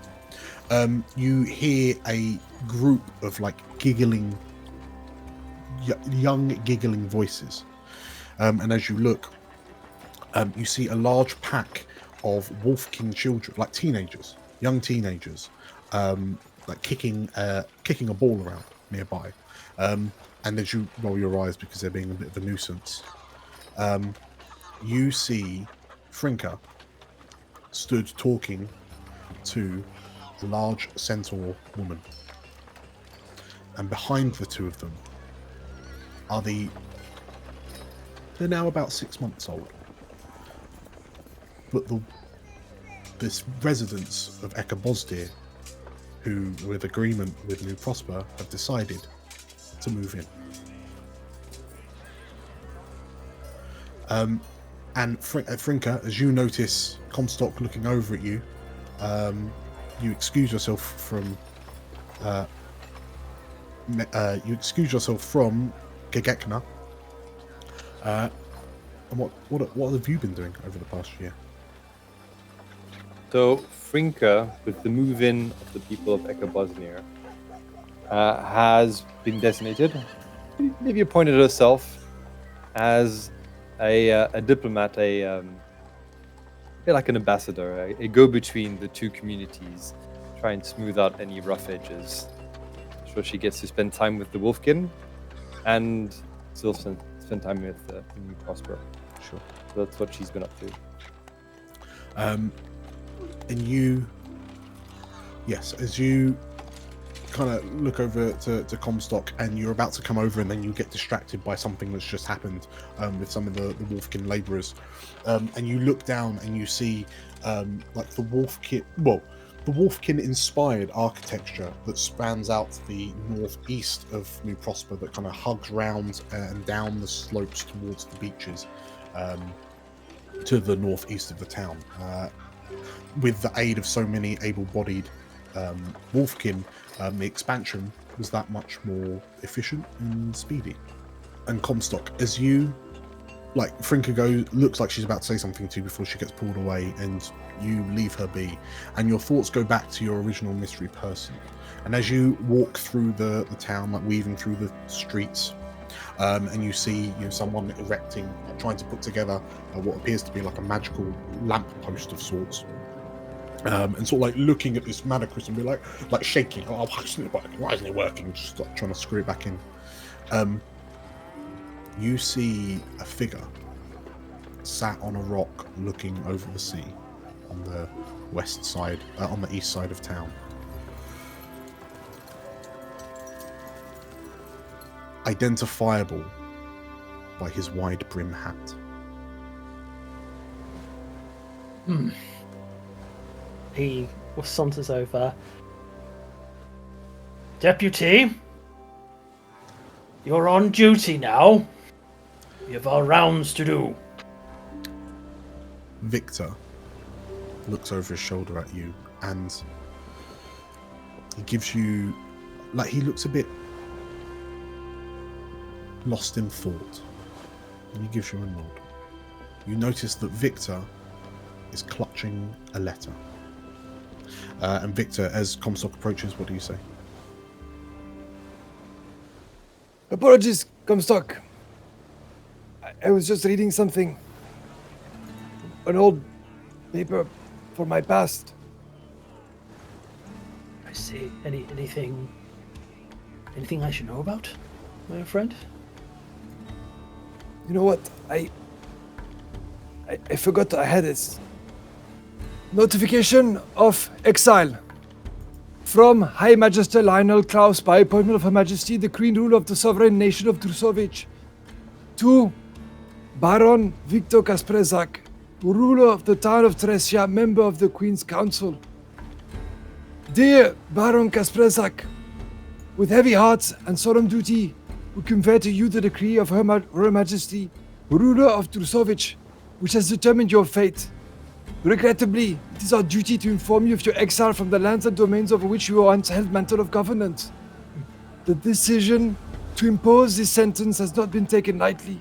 you hear a group of like giggling, young giggling voices, and as you look, you see a large pack of Wolf King children, like teenagers, young teenagers, like kicking a ball around nearby. And as you roll your eyes because they're being a bit of a nuisance, you see Frinka stood talking to a large centaur woman. And behind the two of them are they're now about 6 months old. But this residents of Ekabosdir, who, with agreement with New Prosper, have decided to move in. And Frinka, as you notice Comstock looking over at you, you excuse yourself from Gegekna. And what have you been doing over the past year? So Frinka, with the move-in of the people of Ekabosnir, has been designated, maybe appointed herself as a diplomat, a bit like an ambassador, a go-between the two communities, try and smooth out any rough edges. So she gets to spend time with the Wolfkin and still spend time with New Prosper. Sure. So that's what she's been up to. And you, yes, as you kind of look over to Comstock, and you're about to come over, and then you get distracted by something that's just happened with some of the Wolfkin laborers, and you look down and you see like the Wolfkin inspired architecture that spans out the northeast of New Prosper, that kind of hugs round and down the slopes towards the beaches to the northeast of the town. With the aid of so many able-bodied Wolfkin, the expansion was that much more efficient and speedy. And Comstock, as you, like, Frinka looks like she's about to say something to you before she gets pulled away, and you leave her be, and your thoughts go back to your original mystery person. And as you walk through the town, like weaving through the streets, and you see someone erecting, trying to put together what appears to be like a magical lamppost of sorts. And sort of like looking at this manacris and be like shaking. Oh, why isn't it working? Why isn't it working? Just like trying to screw it back in. You see a figure sat on a rock looking over the sea on the west side, on the east side of town. Identifiable by his wide brim hat. He saunters over. Deputy, you're on duty now. We have our rounds to do. Victor looks over his shoulder at you, and he gives you, like, he looks a bit lost in thought, and he gives you a nod. You notice that Victor is clutching a letter. And Victor, as Comstock approaches, what do you say? Apologies, Comstock. I was just reading something. An old paper for my past. I see. Anything I should know about, my friend? You know what? I forgot I had this. Notification of exile. From High Majesty Lionel Klaus, by appointment of Her Majesty, the Queen Ruler of the Sovereign Nation of Drusovich, to Baron Victor Kasprezak, ruler of the town of Tresia, member of the Queen's Council. Dear Baron Kasprezak, with heavy hearts and solemn duty, we convey to you the decree of Her Majesty, ruler of Drusovich, which has determined your fate. Regrettably, it is our duty to inform you of your exile from the lands and domains over which you once held mantle of governance. The decision to impose this sentence has not been taken lightly,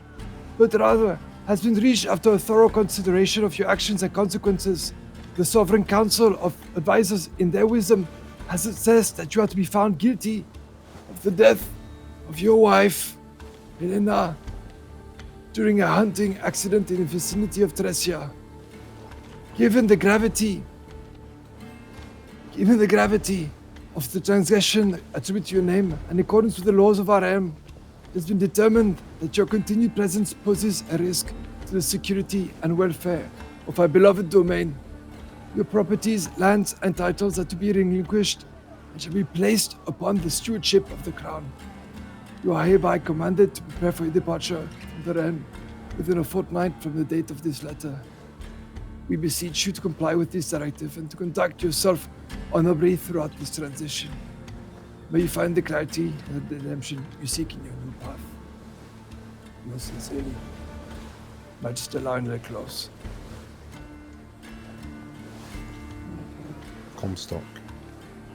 but rather has been reached after a thorough consideration of your actions and consequences. The Sovereign Council of Advisors, in their wisdom, has assessed that you are to be found guilty of the death of your wife, Helena, during a hunting accident in the vicinity of Tresia. Given the gravity of the transgression attributed to your name, and in accordance with the laws of our realm, it has been determined that your continued presence poses a risk to the security and welfare of our beloved domain. Your properties, lands, and titles are to be relinquished and shall be placed upon the stewardship of the crown. You are hereby commanded to prepare for your departure from the realm within a fortnight from the date of this letter. We beseech you to comply with this directive and to conduct yourself honorably throughout this transition. May you find the clarity and the redemption you seek in your new path. Most sincerely, Majesty Lionel Klaus. Comstock,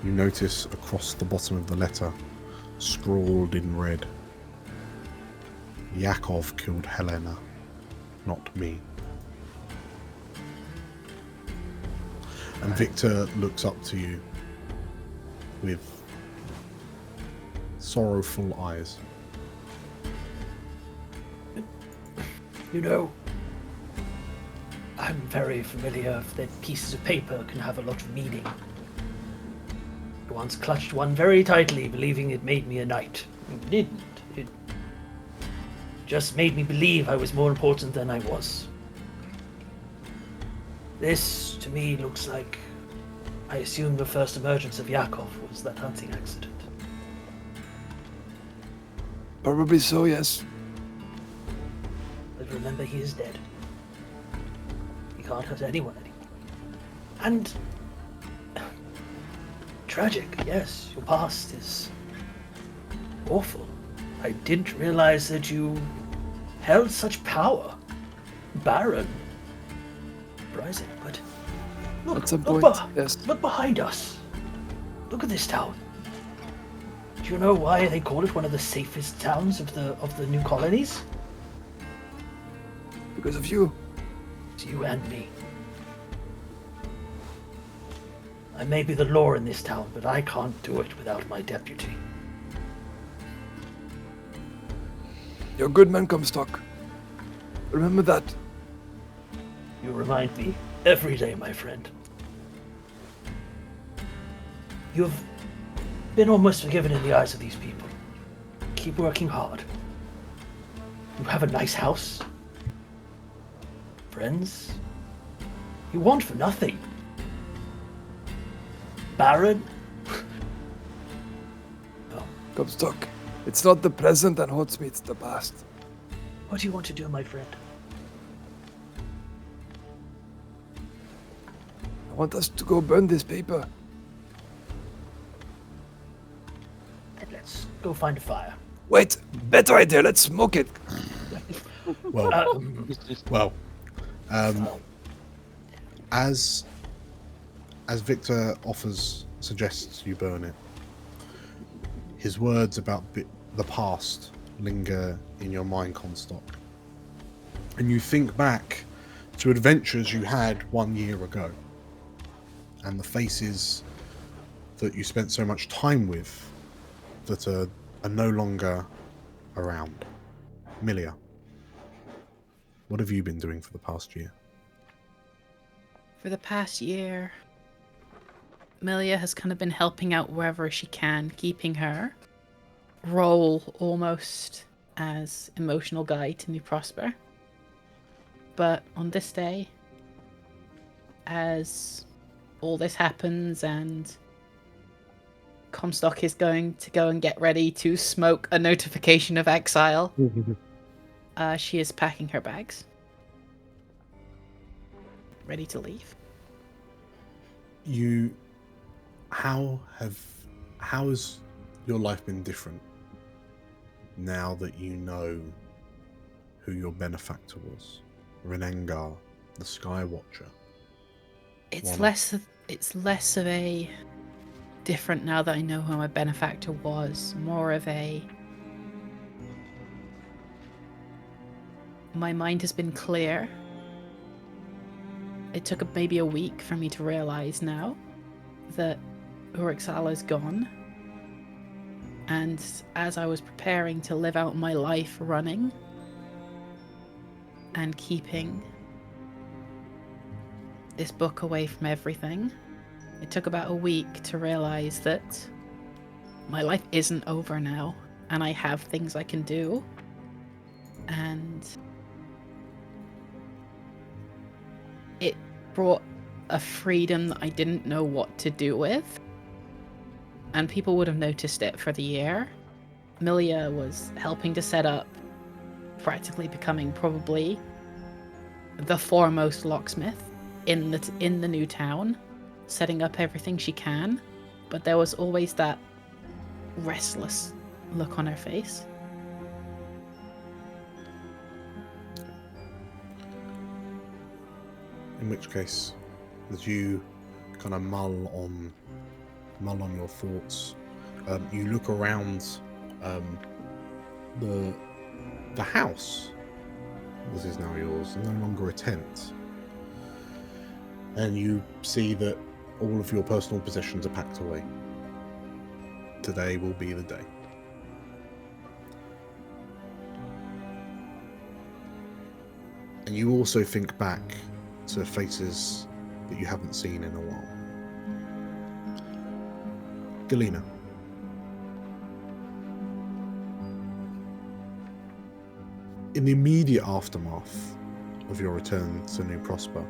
you notice across the bottom of the letter, scrawled in red, Yakov killed Helena, not me. And Victor looks up to you with sorrowful eyes. You know, I'm very familiar that pieces of paper can have a lot of meaning. I once clutched one very tightly, believing it made me a knight. It didn't. just made me believe I was more important than I was. This, to me, looks like, I assume the first emergence of Yakov was that hunting accident. Probably so, yes. But remember, he is dead. He can't hurt anyone anymore. And... tragic, yes, your past is awful. I didn't realize that you held such power. Baron. Surprising, but look, At some look, point, yes. look behind us. Look at this town. Do you know why they call it one of the safest towns of the new colonies? Because of you. It's you and me. I may be the law in this town, but I can't do it without my deputy. You're a good man, Comstock. Remember that. You remind me every day, my friend. You've been almost forgiven in the eyes of these people. Keep working hard. You have a nice house. Friends. You want for nothing. Baron? No. Comstock, it's not the present that haunts me, it's the past. What do you want to do, my friend? I want us to go burn this paper. Let's go find a fire. Wait, better idea, let's smoke it. Well, well, as Victor suggests you burn it, his words about the past linger in your mind, Comstock, and you think back to adventures you had 1 year ago, and the faces that you spent so much time with that are no longer around. Milia, what have you been doing for the past year? For the past year, Milia has kind of been helping out wherever she can, keeping her role almost as emotional guide to me Prosper. But on this day, as all this happens and Comstock is going to go and get ready to smoke a notification of exile, she is packing her bags, ready to leave. How has your life been different now that you know who your benefactor was? Renengar, the Sky Watcher. It's less of a different now that I know who my benefactor was, more of a my mind has been clear. It took maybe a week for me to realize now that Urixala is gone. And as I was preparing to live out my life running and keeping this book away from everything, it took about a week to realize that my life isn't over now and I have things I can do. And it brought a freedom that I didn't know what to do with. And people would have noticed it for the year. Milia was helping to set up, practically becoming probably the foremost locksmith in the new town, setting up everything she can. But there was always that restless look on her face. In which case, as you kind of mull on your thoughts, you look around the house. This is now yours, no longer a tent, and you see that all of your personal possessions are packed away. Today will be the day. And you also think back to faces that you haven't seen in a while. Galena. in the immediate aftermath of your return to New Prosper,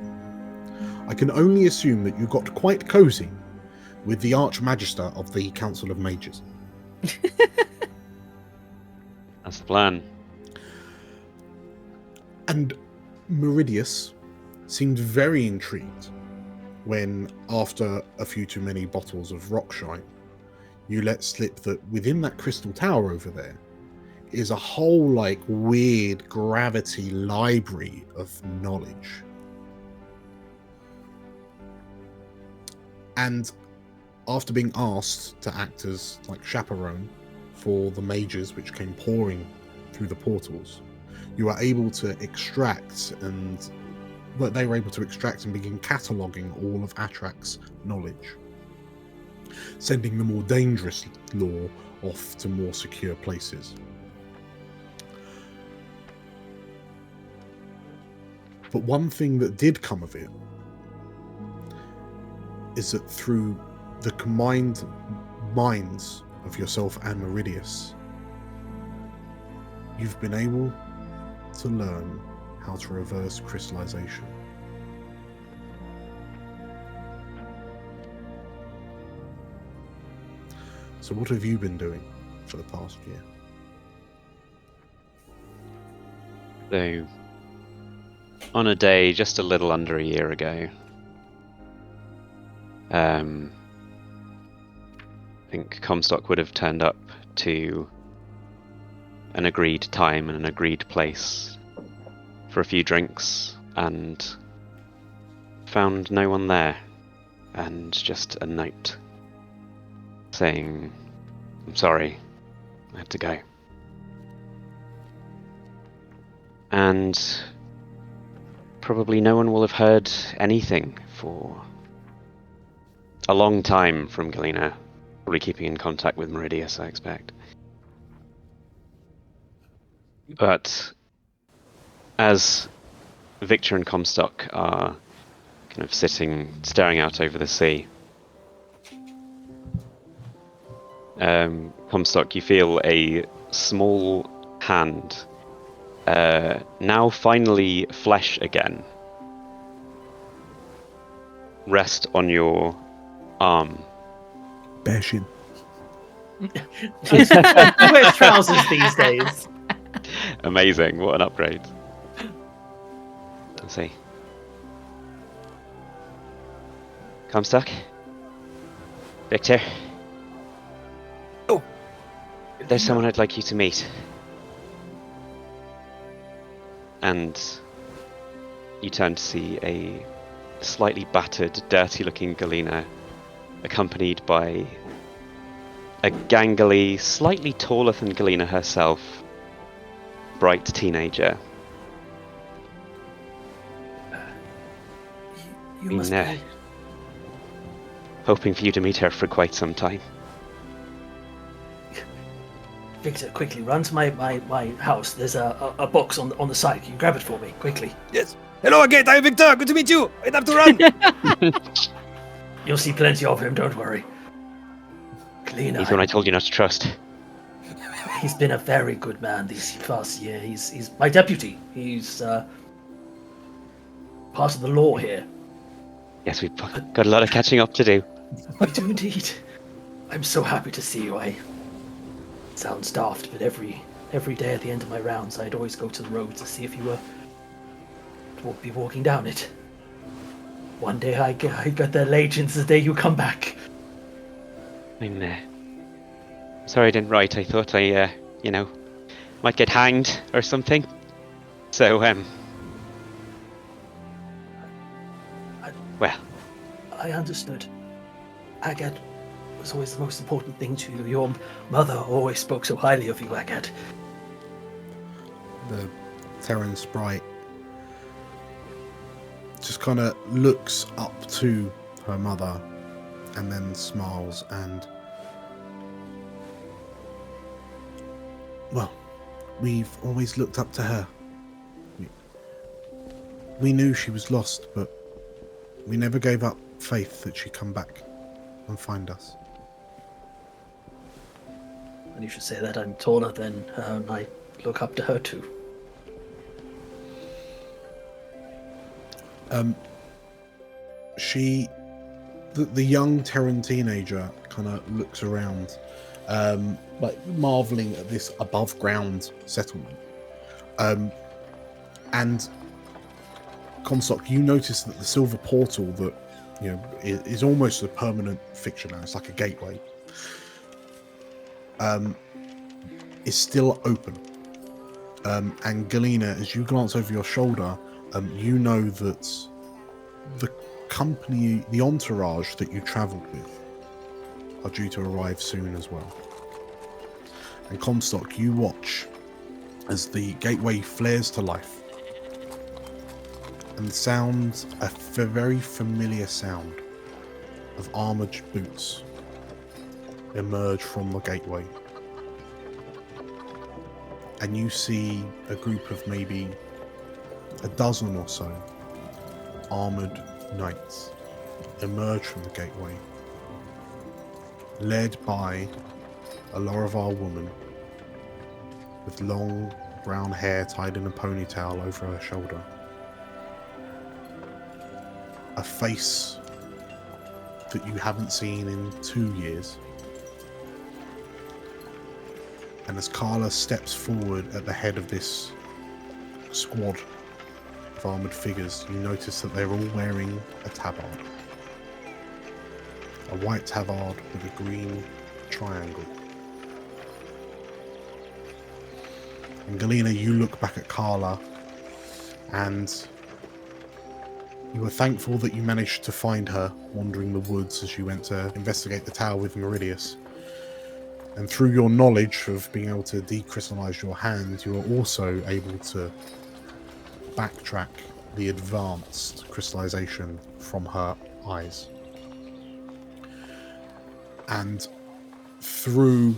I can only assume that you got quite cozy with the Archmagister of the Council of Mages. That's the plan. And Meridius seemed very intrigued when, after a few too many bottles of Rockshine, you let slip that within that crystal tower over there is a whole, like, weird gravity library of knowledge. And after being asked to act as, like, chaperone for the mages which came pouring through the portals, you are able to extract and... Well, they were able to extract and begin cataloguing all of Atrak's knowledge, sending the more dangerous lore off to more secure places. But one thing that did come of it is that through the combined minds of yourself and Meridius, you've been able to learn how to reverse crystallization. So what have you been doing for the past year? So, on a day just a little under a year ago, I think Comstock would have turned up to an agreed time and an agreed place for a few drinks and found no one there, and just a note saying, "I'm sorry, I have to go." And probably no one will have heard anything for a long time from Galena, probably keeping in contact with Meridius, I expect. But as Victor and Comstock are kind of staring out over the sea, Comstock, you feel a small hand, now finally flesh again, rest on your arm. Bashin. He wears trousers these days. Amazing, what an upgrade. Let's see. Comstock? Victor? Oh. There's someone I'd like you to meet. And you turn to see a slightly battered, dirty-looking Galena, accompanied by a gangly, slightly taller than Galena herself, bright teenager. You Been must there. be... Hoping for you to meet her for quite some time. Victor, quickly, run to my house. There's a box on the side. Can you grab it for me, quickly? Yes. Hello again, I'm Victor. Good to meet you. I have to run. You'll see plenty of him, don't worry. Galena, He's the one I told you not to trust. he's been a very good man this past year. He's my deputy. He's part of the law here. Yes, we've got a lot of catching up to do. We do indeed. I'm so happy to see you. It sounds daft, but every day at the end of my rounds, I'd always go to the road to see if you were to be walking down it. One day I got the legends the day you come back. I'm sorry I didn't write. I thought I, might get hanged or something. So, well. I understood. Agat was always the most important thing to you. Your mother always spoke so highly of you, Agat. The Terran sprite just kind of looks up to her mother and then smiles and... Well, we've always looked up to her. We knew she was lost, but we never gave up faith that she'd come back and find us. And you should say that I'm taller than her, and I look up to her too. The young Terran teenager kind of looks around, like marveling at this above ground settlement. And Comstock, you notice that the silver portal that is almost a permanent fixture now. It's like a gateway. Is still open. And Galena, as you glance over your shoulder, you know that the company, the entourage that you travelled with, are due to arrive soon as well. And Comstock, you watch as the gateway flares to life, and sounds a very familiar sound of armoured boots emerge from the gateway. And you see a group of maybe a dozen or so armoured knights emerge from the gateway, led by a Laravar woman with long brown hair tied in a ponytail over her shoulder. A face that you haven't seen in 2 years. And as Carla steps forward at the head of this squad of armoured figures, you notice that they're all wearing a tabard. A white tabard with a green triangle. And Galena, you look back at Carla, and you were thankful that you managed to find her wandering the woods as you went to investigate the tower with Meridius. And through your knowledge of being able to decrystallize your hand, you are also able to backtrack the advanced crystallization from her eyes. And through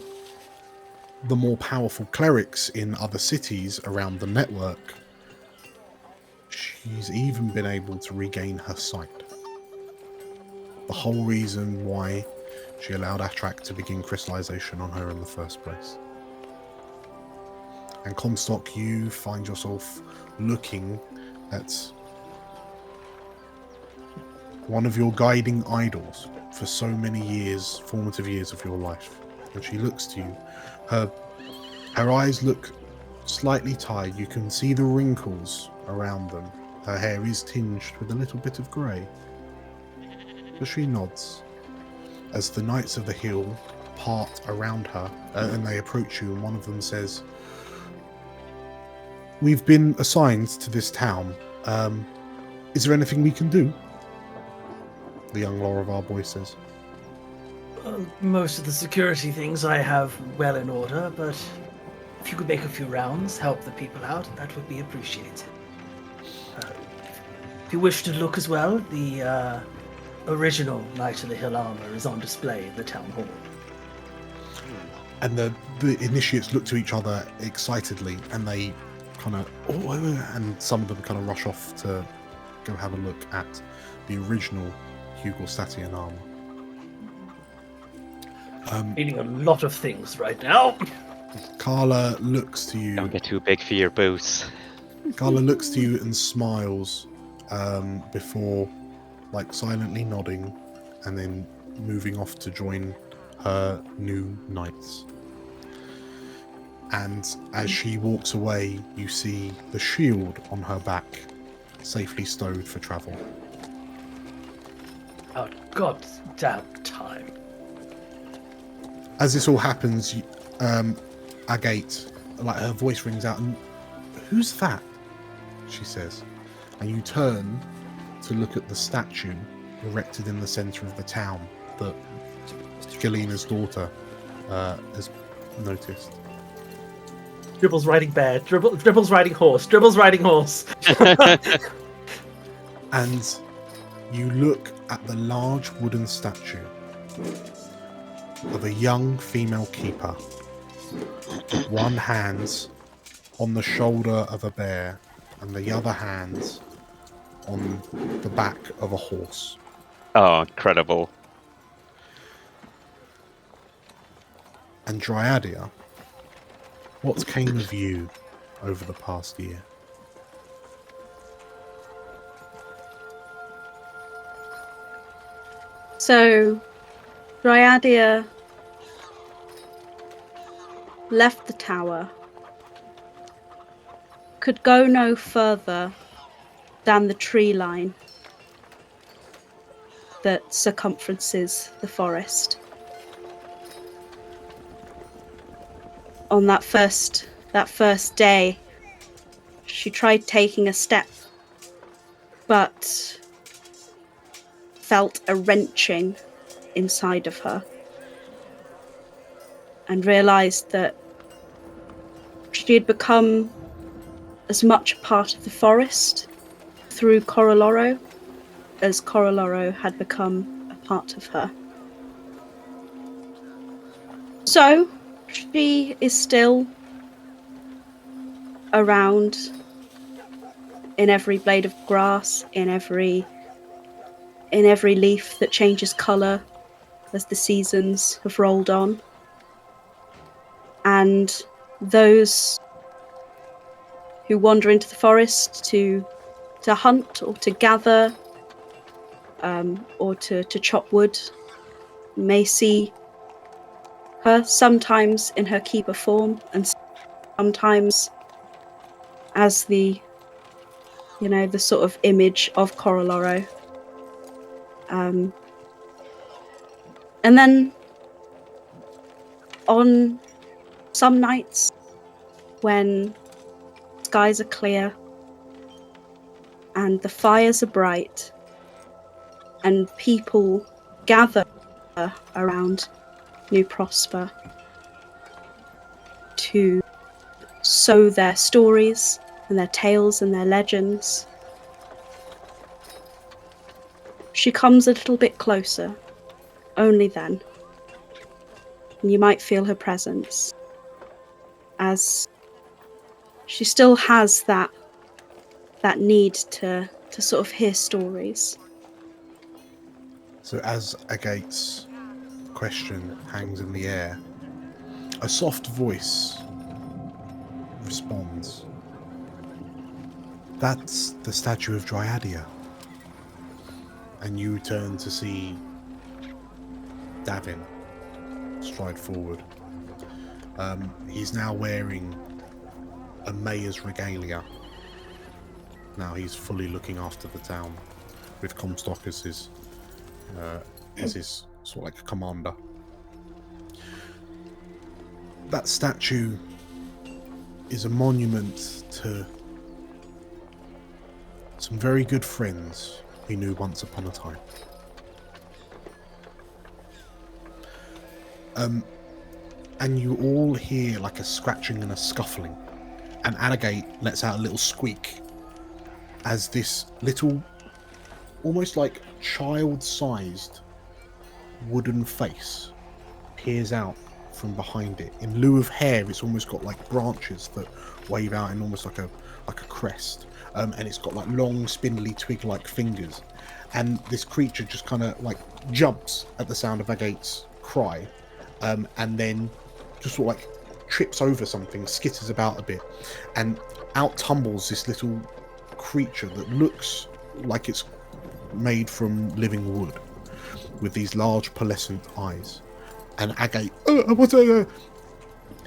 the more powerful clerics in other cities around the network, she's even been able to regain her sight. The whole reason why she allowed Atrak to begin crystallization on her in the first place. And Comstock, you find yourself looking at one of your guiding idols for so many years, formative years of your life. And she looks to you. Her eyes look slightly tired. You can see the wrinkles around them. Her hair is tinged with a little bit of grey. But she nods as the Knights of the Hill part around her, and they approach you, and one of them says, "We've been assigned to this town. Is there anything we can do?" The young Laravar boy says. Most of the security things I have well in order, but if you could make a few rounds, help the people out, that would be appreciated. If you wish to look as well, the original Knight of the Hill armor is on display in the town hall. And the initiates look to each other excitedly, and they kind of, and some of them kind of rush off to go have a look at the original Hugel-Statian armor. Meaning a lot of things right now. Carla looks to you. Don't get too big for your boots. Carla looks to you and smiles before, like, silently nodding and then moving off to join her new knights. And as she walks away, you see the shield on her back, safely stowed for travel. Oh, goddamn time. As this all happens, Agate, like, her voice rings out, and "Who's that?" she says. And you turn to look at the statue erected in the centre of the town that Galena's daughter has noticed. Dribble's riding bear, Dribble's riding horse, Dribble's riding horse. And you look at the large wooden statue of a young female keeper. One hand on the shoulder of a bear, and the other hand on the back of a horse. Oh, incredible. And Dryadia, what came of you over the past year? So, Dryadia left the tower, could go no further than the tree line that circumferences the forest. On that first day, she tried taking a step, but felt a wrenching inside of her and realized that she had become as much a part of the forest through Coroloro as Coroloro had become a part of her. So, she is still around in every blade of grass, in every leaf that changes colour as the seasons have rolled on. And those who wander into the forest to hunt or to gather or to chop wood may see her sometimes in her keeper form and sometimes as the sort of image of Coroloro. And then on some nights when skies are clear and the fires are bright and people gather around New Prosper to sow their stories and their tales and their legends, she comes a little bit closer, only then. And you might feel her presence, as she still has that need to sort of hear stories. So as Agate's question hangs in the air, a soft voice responds. That's the statue of Dryadia. And you turn to see Davin stride forward. He's now wearing a mayor's regalia. Now he's fully looking after the town, with Comstock as his sort of like a commander. That statue is a monument to some very good friends we knew once upon a time. And you all hear like a scratching and a scuffling, and Agate lets out a little squeak as this little, almost like child-sized wooden face peers out from behind it. In lieu of hair, it's almost got like branches that wave out in almost like a crest, and it's got like long, spindly, twig-like fingers. And this creature just kind of like jumps at the sound of Agate's cry, and then just sort of like trips over something, skitters about a bit, and out tumbles this little creature that looks like it's made from living wood, with these large pearlescent eyes. And Agate, what's that?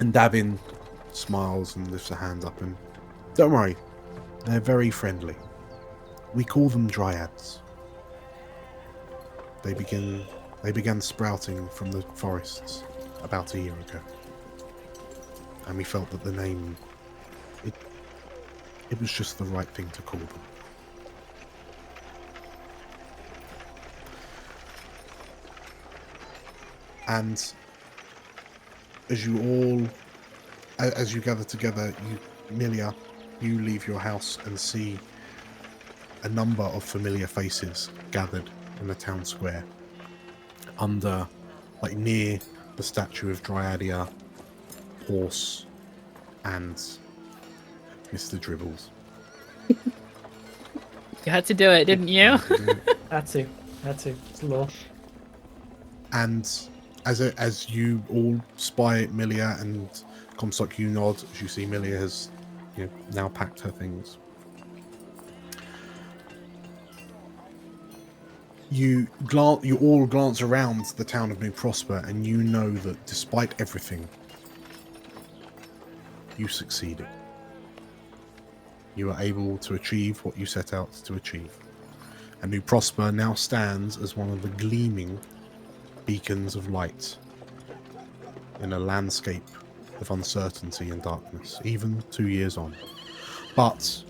And Davin smiles and lifts her hands up, and don't worry, they're very friendly. We call them dryads. They began sprouting from the forests about a year ago, and we felt that the name, it was just the right thing to call them. And as you gather together, Milia, you leave your house and see a number of familiar faces gathered in the town square, near the statue of Dryadia, Horse, and Mr. Dribbles. You had to do it, didn't you? Had to. It's law. And as you all spy Milia and Comstock, you nod as you see Milia has now packed her things. you all glance around the town of New Prosper, and you know that despite everything, you succeeded. You are able to achieve what you set out to achieve. And New Prosper now stands as one of the gleaming beacons of light in a landscape of uncertainty and darkness, even 2 years on. But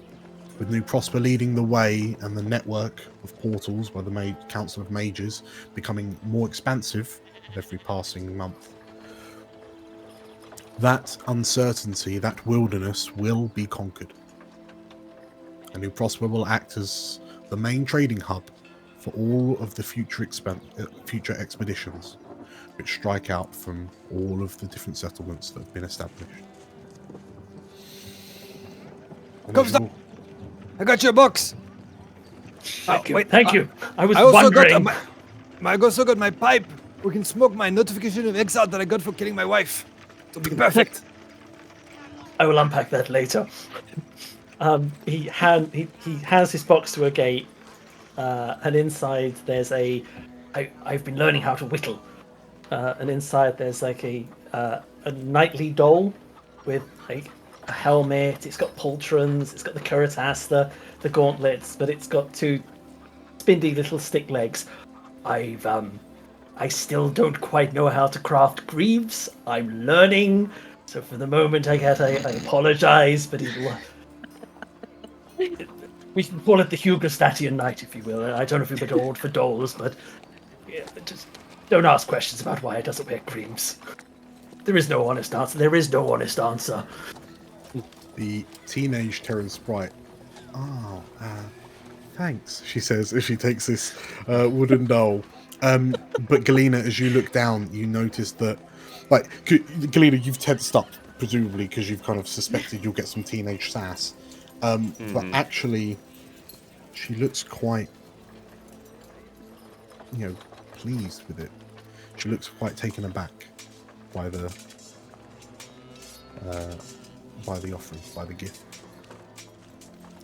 with New Prosper leading the way and the network of portals by the Council of Mages becoming more expansive with every passing month, that uncertainty, that wilderness will be conquered. And New Prosper will act as the main trading hub for all of the future expeditions which strike out from all of the different settlements that have been established. And Come as stop. you- I got your box. Thank you. Wait, Thank you. I was I also wondering. got I also got my pipe. We can smoke my notification of exile that I got for killing my wife. It'll be perfect. I will unpack that later. He hands his box to a gate, and inside there's I've been learning how to whittle, and inside there's like a knightly doll with like a helmet. It's got pauldrons. It's got the cuirass, the gauntlets, but it's got two spindly little stick legs. I still don't quite know how to craft greaves. I'm learning. So for the moment, I apologize, but we can call it the Hugostatian Knight, if you will. I don't know if you're a bit old for dolls, but yeah, just don't ask questions about why it doesn't wear greaves. There is no honest answer. There is no honest answer. The teenage Terran sprite. Thanks, she says as she takes this wooden doll. But Galena, as you look down, you notice that, like, Galena, you've tensed up, presumably because you've kind of suspected you'll get some teenage sass. But actually, she looks quite, pleased with it. She looks quite taken aback by the offering, by the gift.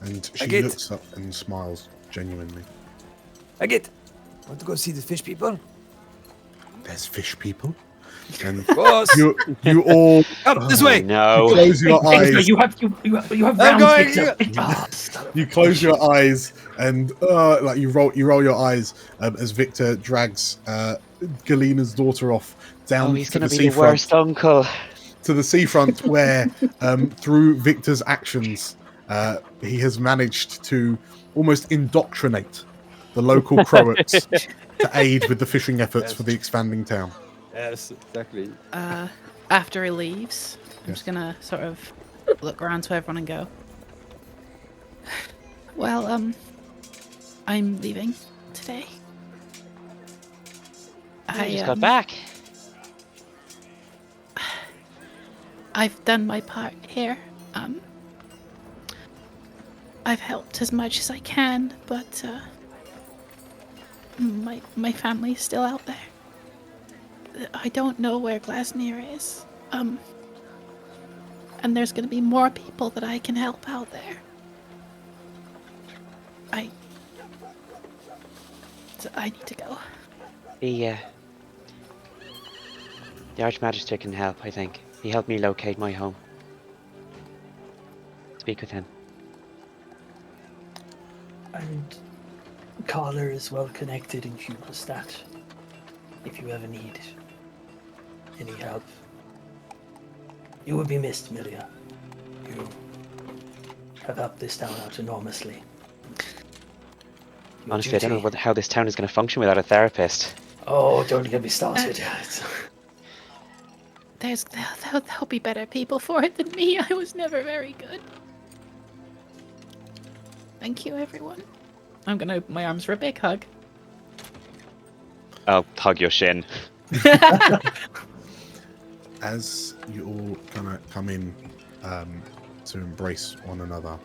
And she looks up and smiles genuinely. Want to go see the fish people? There's fish people? And Boss. you all Come this way. No. you close your eyes. You have I'm rounds, going- Victor. You close your eyes and like you roll your eyes as Victor drags Galena's daughter off down He's to gonna the be the worst seafront. uncle. To the seafront, where through Victor's actions, he has managed to almost indoctrinate the local Croats to aid with the fishing efforts for the expanding town. Yes, exactly. After he leaves, I'm Yes. just gonna sort of look around to everyone and go, well, I'm leaving today. I just got back. I've done my part here. I've helped as much as I can, but my family's still out there. I don't know where Glasnir is. And there's gonna be more people that I can help out there. I need to go. The Archmagister can help, I think. He helped me locate my home. Speak with him. And Carla is well connected in Hugostat. If you ever need any help. You will be missed, Milia. You have helped this town out enormously. Your Honestly, I don't know duty- how this town is going to function without a therapist. Oh, don't get me started. There'll be better people for it than me. I was never very good. Thank you, everyone. I'm gonna open my arms for a big hug. I'll hug your shin. As you all kind of come in to embrace one another,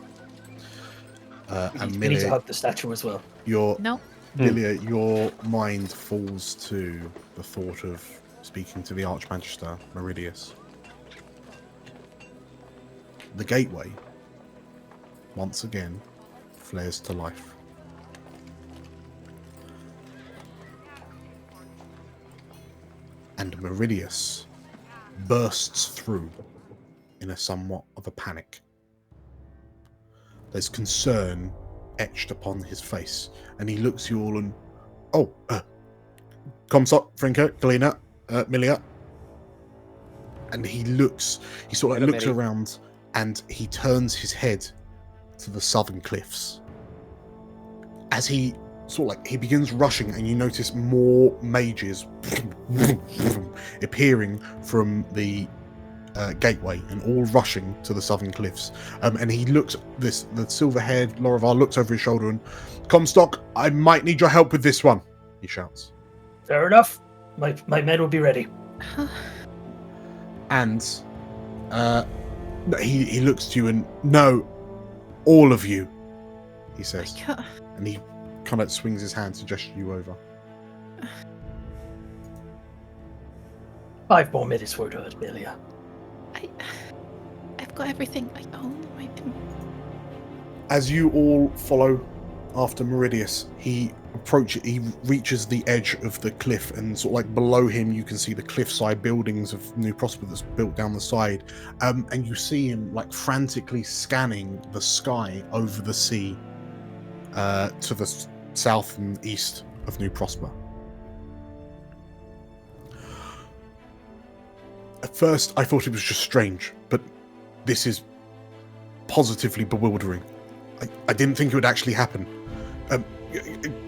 and We need to Milia, hug the statue as well. No. Milia, your mind falls to the thought of speaking to the Archmagister Meridius. The gateway, once again, flares to life. and Meridius bursts through in a somewhat of a panic. There's concern etched upon his face, and he looks at you all and, Comstock, Frinker, Galena, Milia. And he sort of looks around, and he turns his head to the southern cliffs. As he he begins rushing, and you notice more mages appearing from the gateway and all rushing to the southern cliffs. And he looks, the silver-haired Lorivar looks over his shoulder and, Comstock, I might need your help with this one, he shouts. Fair enough. My men will be ready. And he looks to you and, no, all of you, he says. And he kind of swings his hand to gesture you over. 5 more minutes won't hurt, Milia. I've got everything I own. As you all follow after Meridius, he reaches the edge of the cliff, and below him you can see the cliffside buildings of New Prosper that's built down the side, and you see him frantically scanning the sky over the sea to the south and east of New Prosper. At first I thought it was just strange, but this is positively bewildering. I didn't think it would actually happen.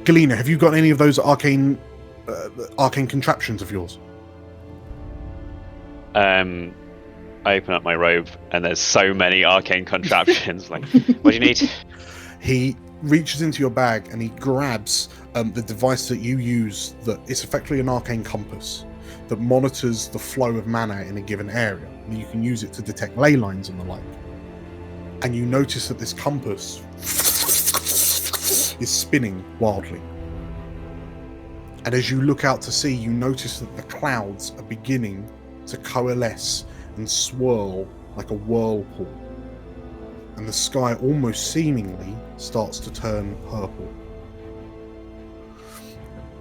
Galena, have you got any of those arcane contraptions of yours? I open up my robe and there's so many arcane contraptions. What do you need? He reaches into your bag and he grabs the device that you use. That it's effectively an arcane compass that monitors the flow of mana in a given area, and you can use it to detect ley lines and the like. And you notice that this compass is spinning wildly. And as you look out to sea, you notice that the clouds are beginning to coalesce and swirl like a whirlpool. And the sky almost seemingly starts to turn purple.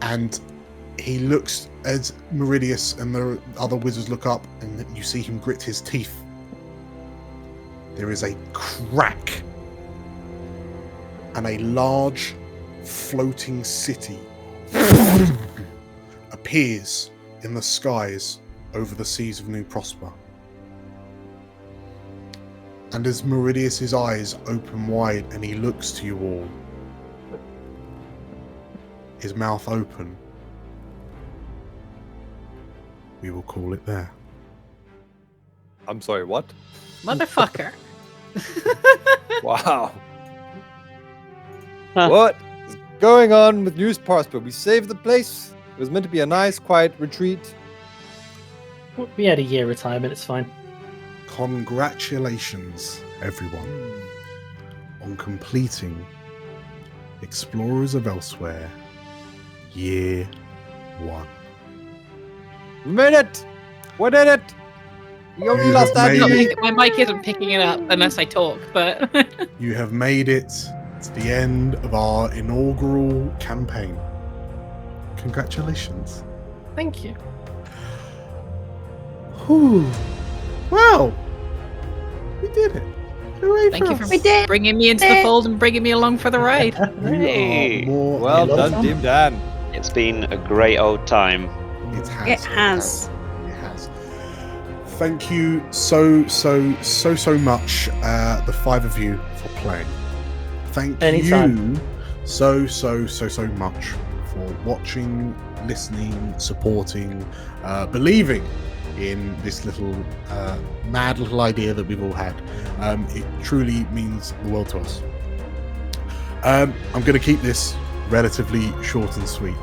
And he looks as Meridius and the other wizards look up, and you see him grit his teeth. There is a crack, and a large floating city appears in the skies over the seas of New Prosper. And as Meridius's eyes open wide and he looks to you all, his mouth open, we will call it there. I'm sorry, what? Motherfucker. Wow. What is going on with New Prosper? We saved the place. It was meant to be a nice, quiet retreat. We had a year retirement, it's fine. Congratulations, everyone, on completing Explorers of Elsewhere Year 1. We made it! We did it! We only lost that. My mic isn't picking it up unless I talk, but... You have made it to the end of our inaugural campaign. Congratulations. Thank you. Whew. Well, we did it. Hooray Thank for you us. for bringing me into the fold and bringing me along for the ride. Hey. Well done, Dim Dan. It's been a great old time. It has. It has. It has. Thank you so much, the 5 of you, for playing. Thank Anytime. you so much for watching, listening, supporting, believing in this little mad little idea that we've all had. It truly means the world to us. I'm going to keep this relatively short and sweet.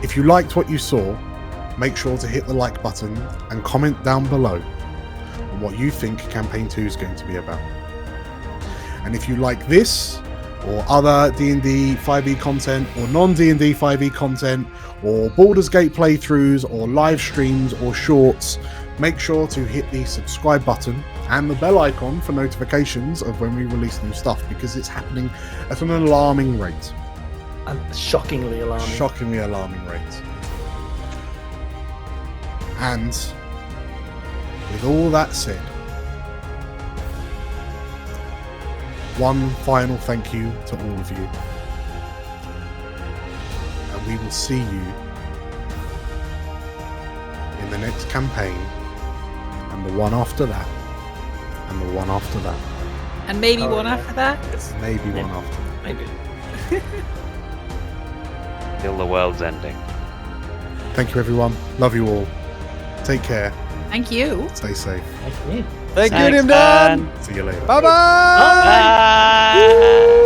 If you liked what you saw, make sure to hit the like button and comment down below on what you think Campaign 2 is going to be about. And if you like this, or other D&D 5e content, or non-D&D 5e content, or Baldur's Gate playthroughs, or live streams, or shorts, make sure to hit the subscribe button and the bell icon for notifications of when we release new stuff, because it's happening at an alarming rate. And shockingly alarming. Shockingly alarming rate. And with all that said, one final thank you to all of you. And we will see you in the next campaign, and the one after that, and the one after that, And maybe one after that. and maybe one after that. Maybe. Till the world's ending. Thank you, everyone. Love you all. Take care. Thank you. Stay safe. Thank you. Thank you, Thanks, Nimdan. man. See you later. Bye bye. Bye.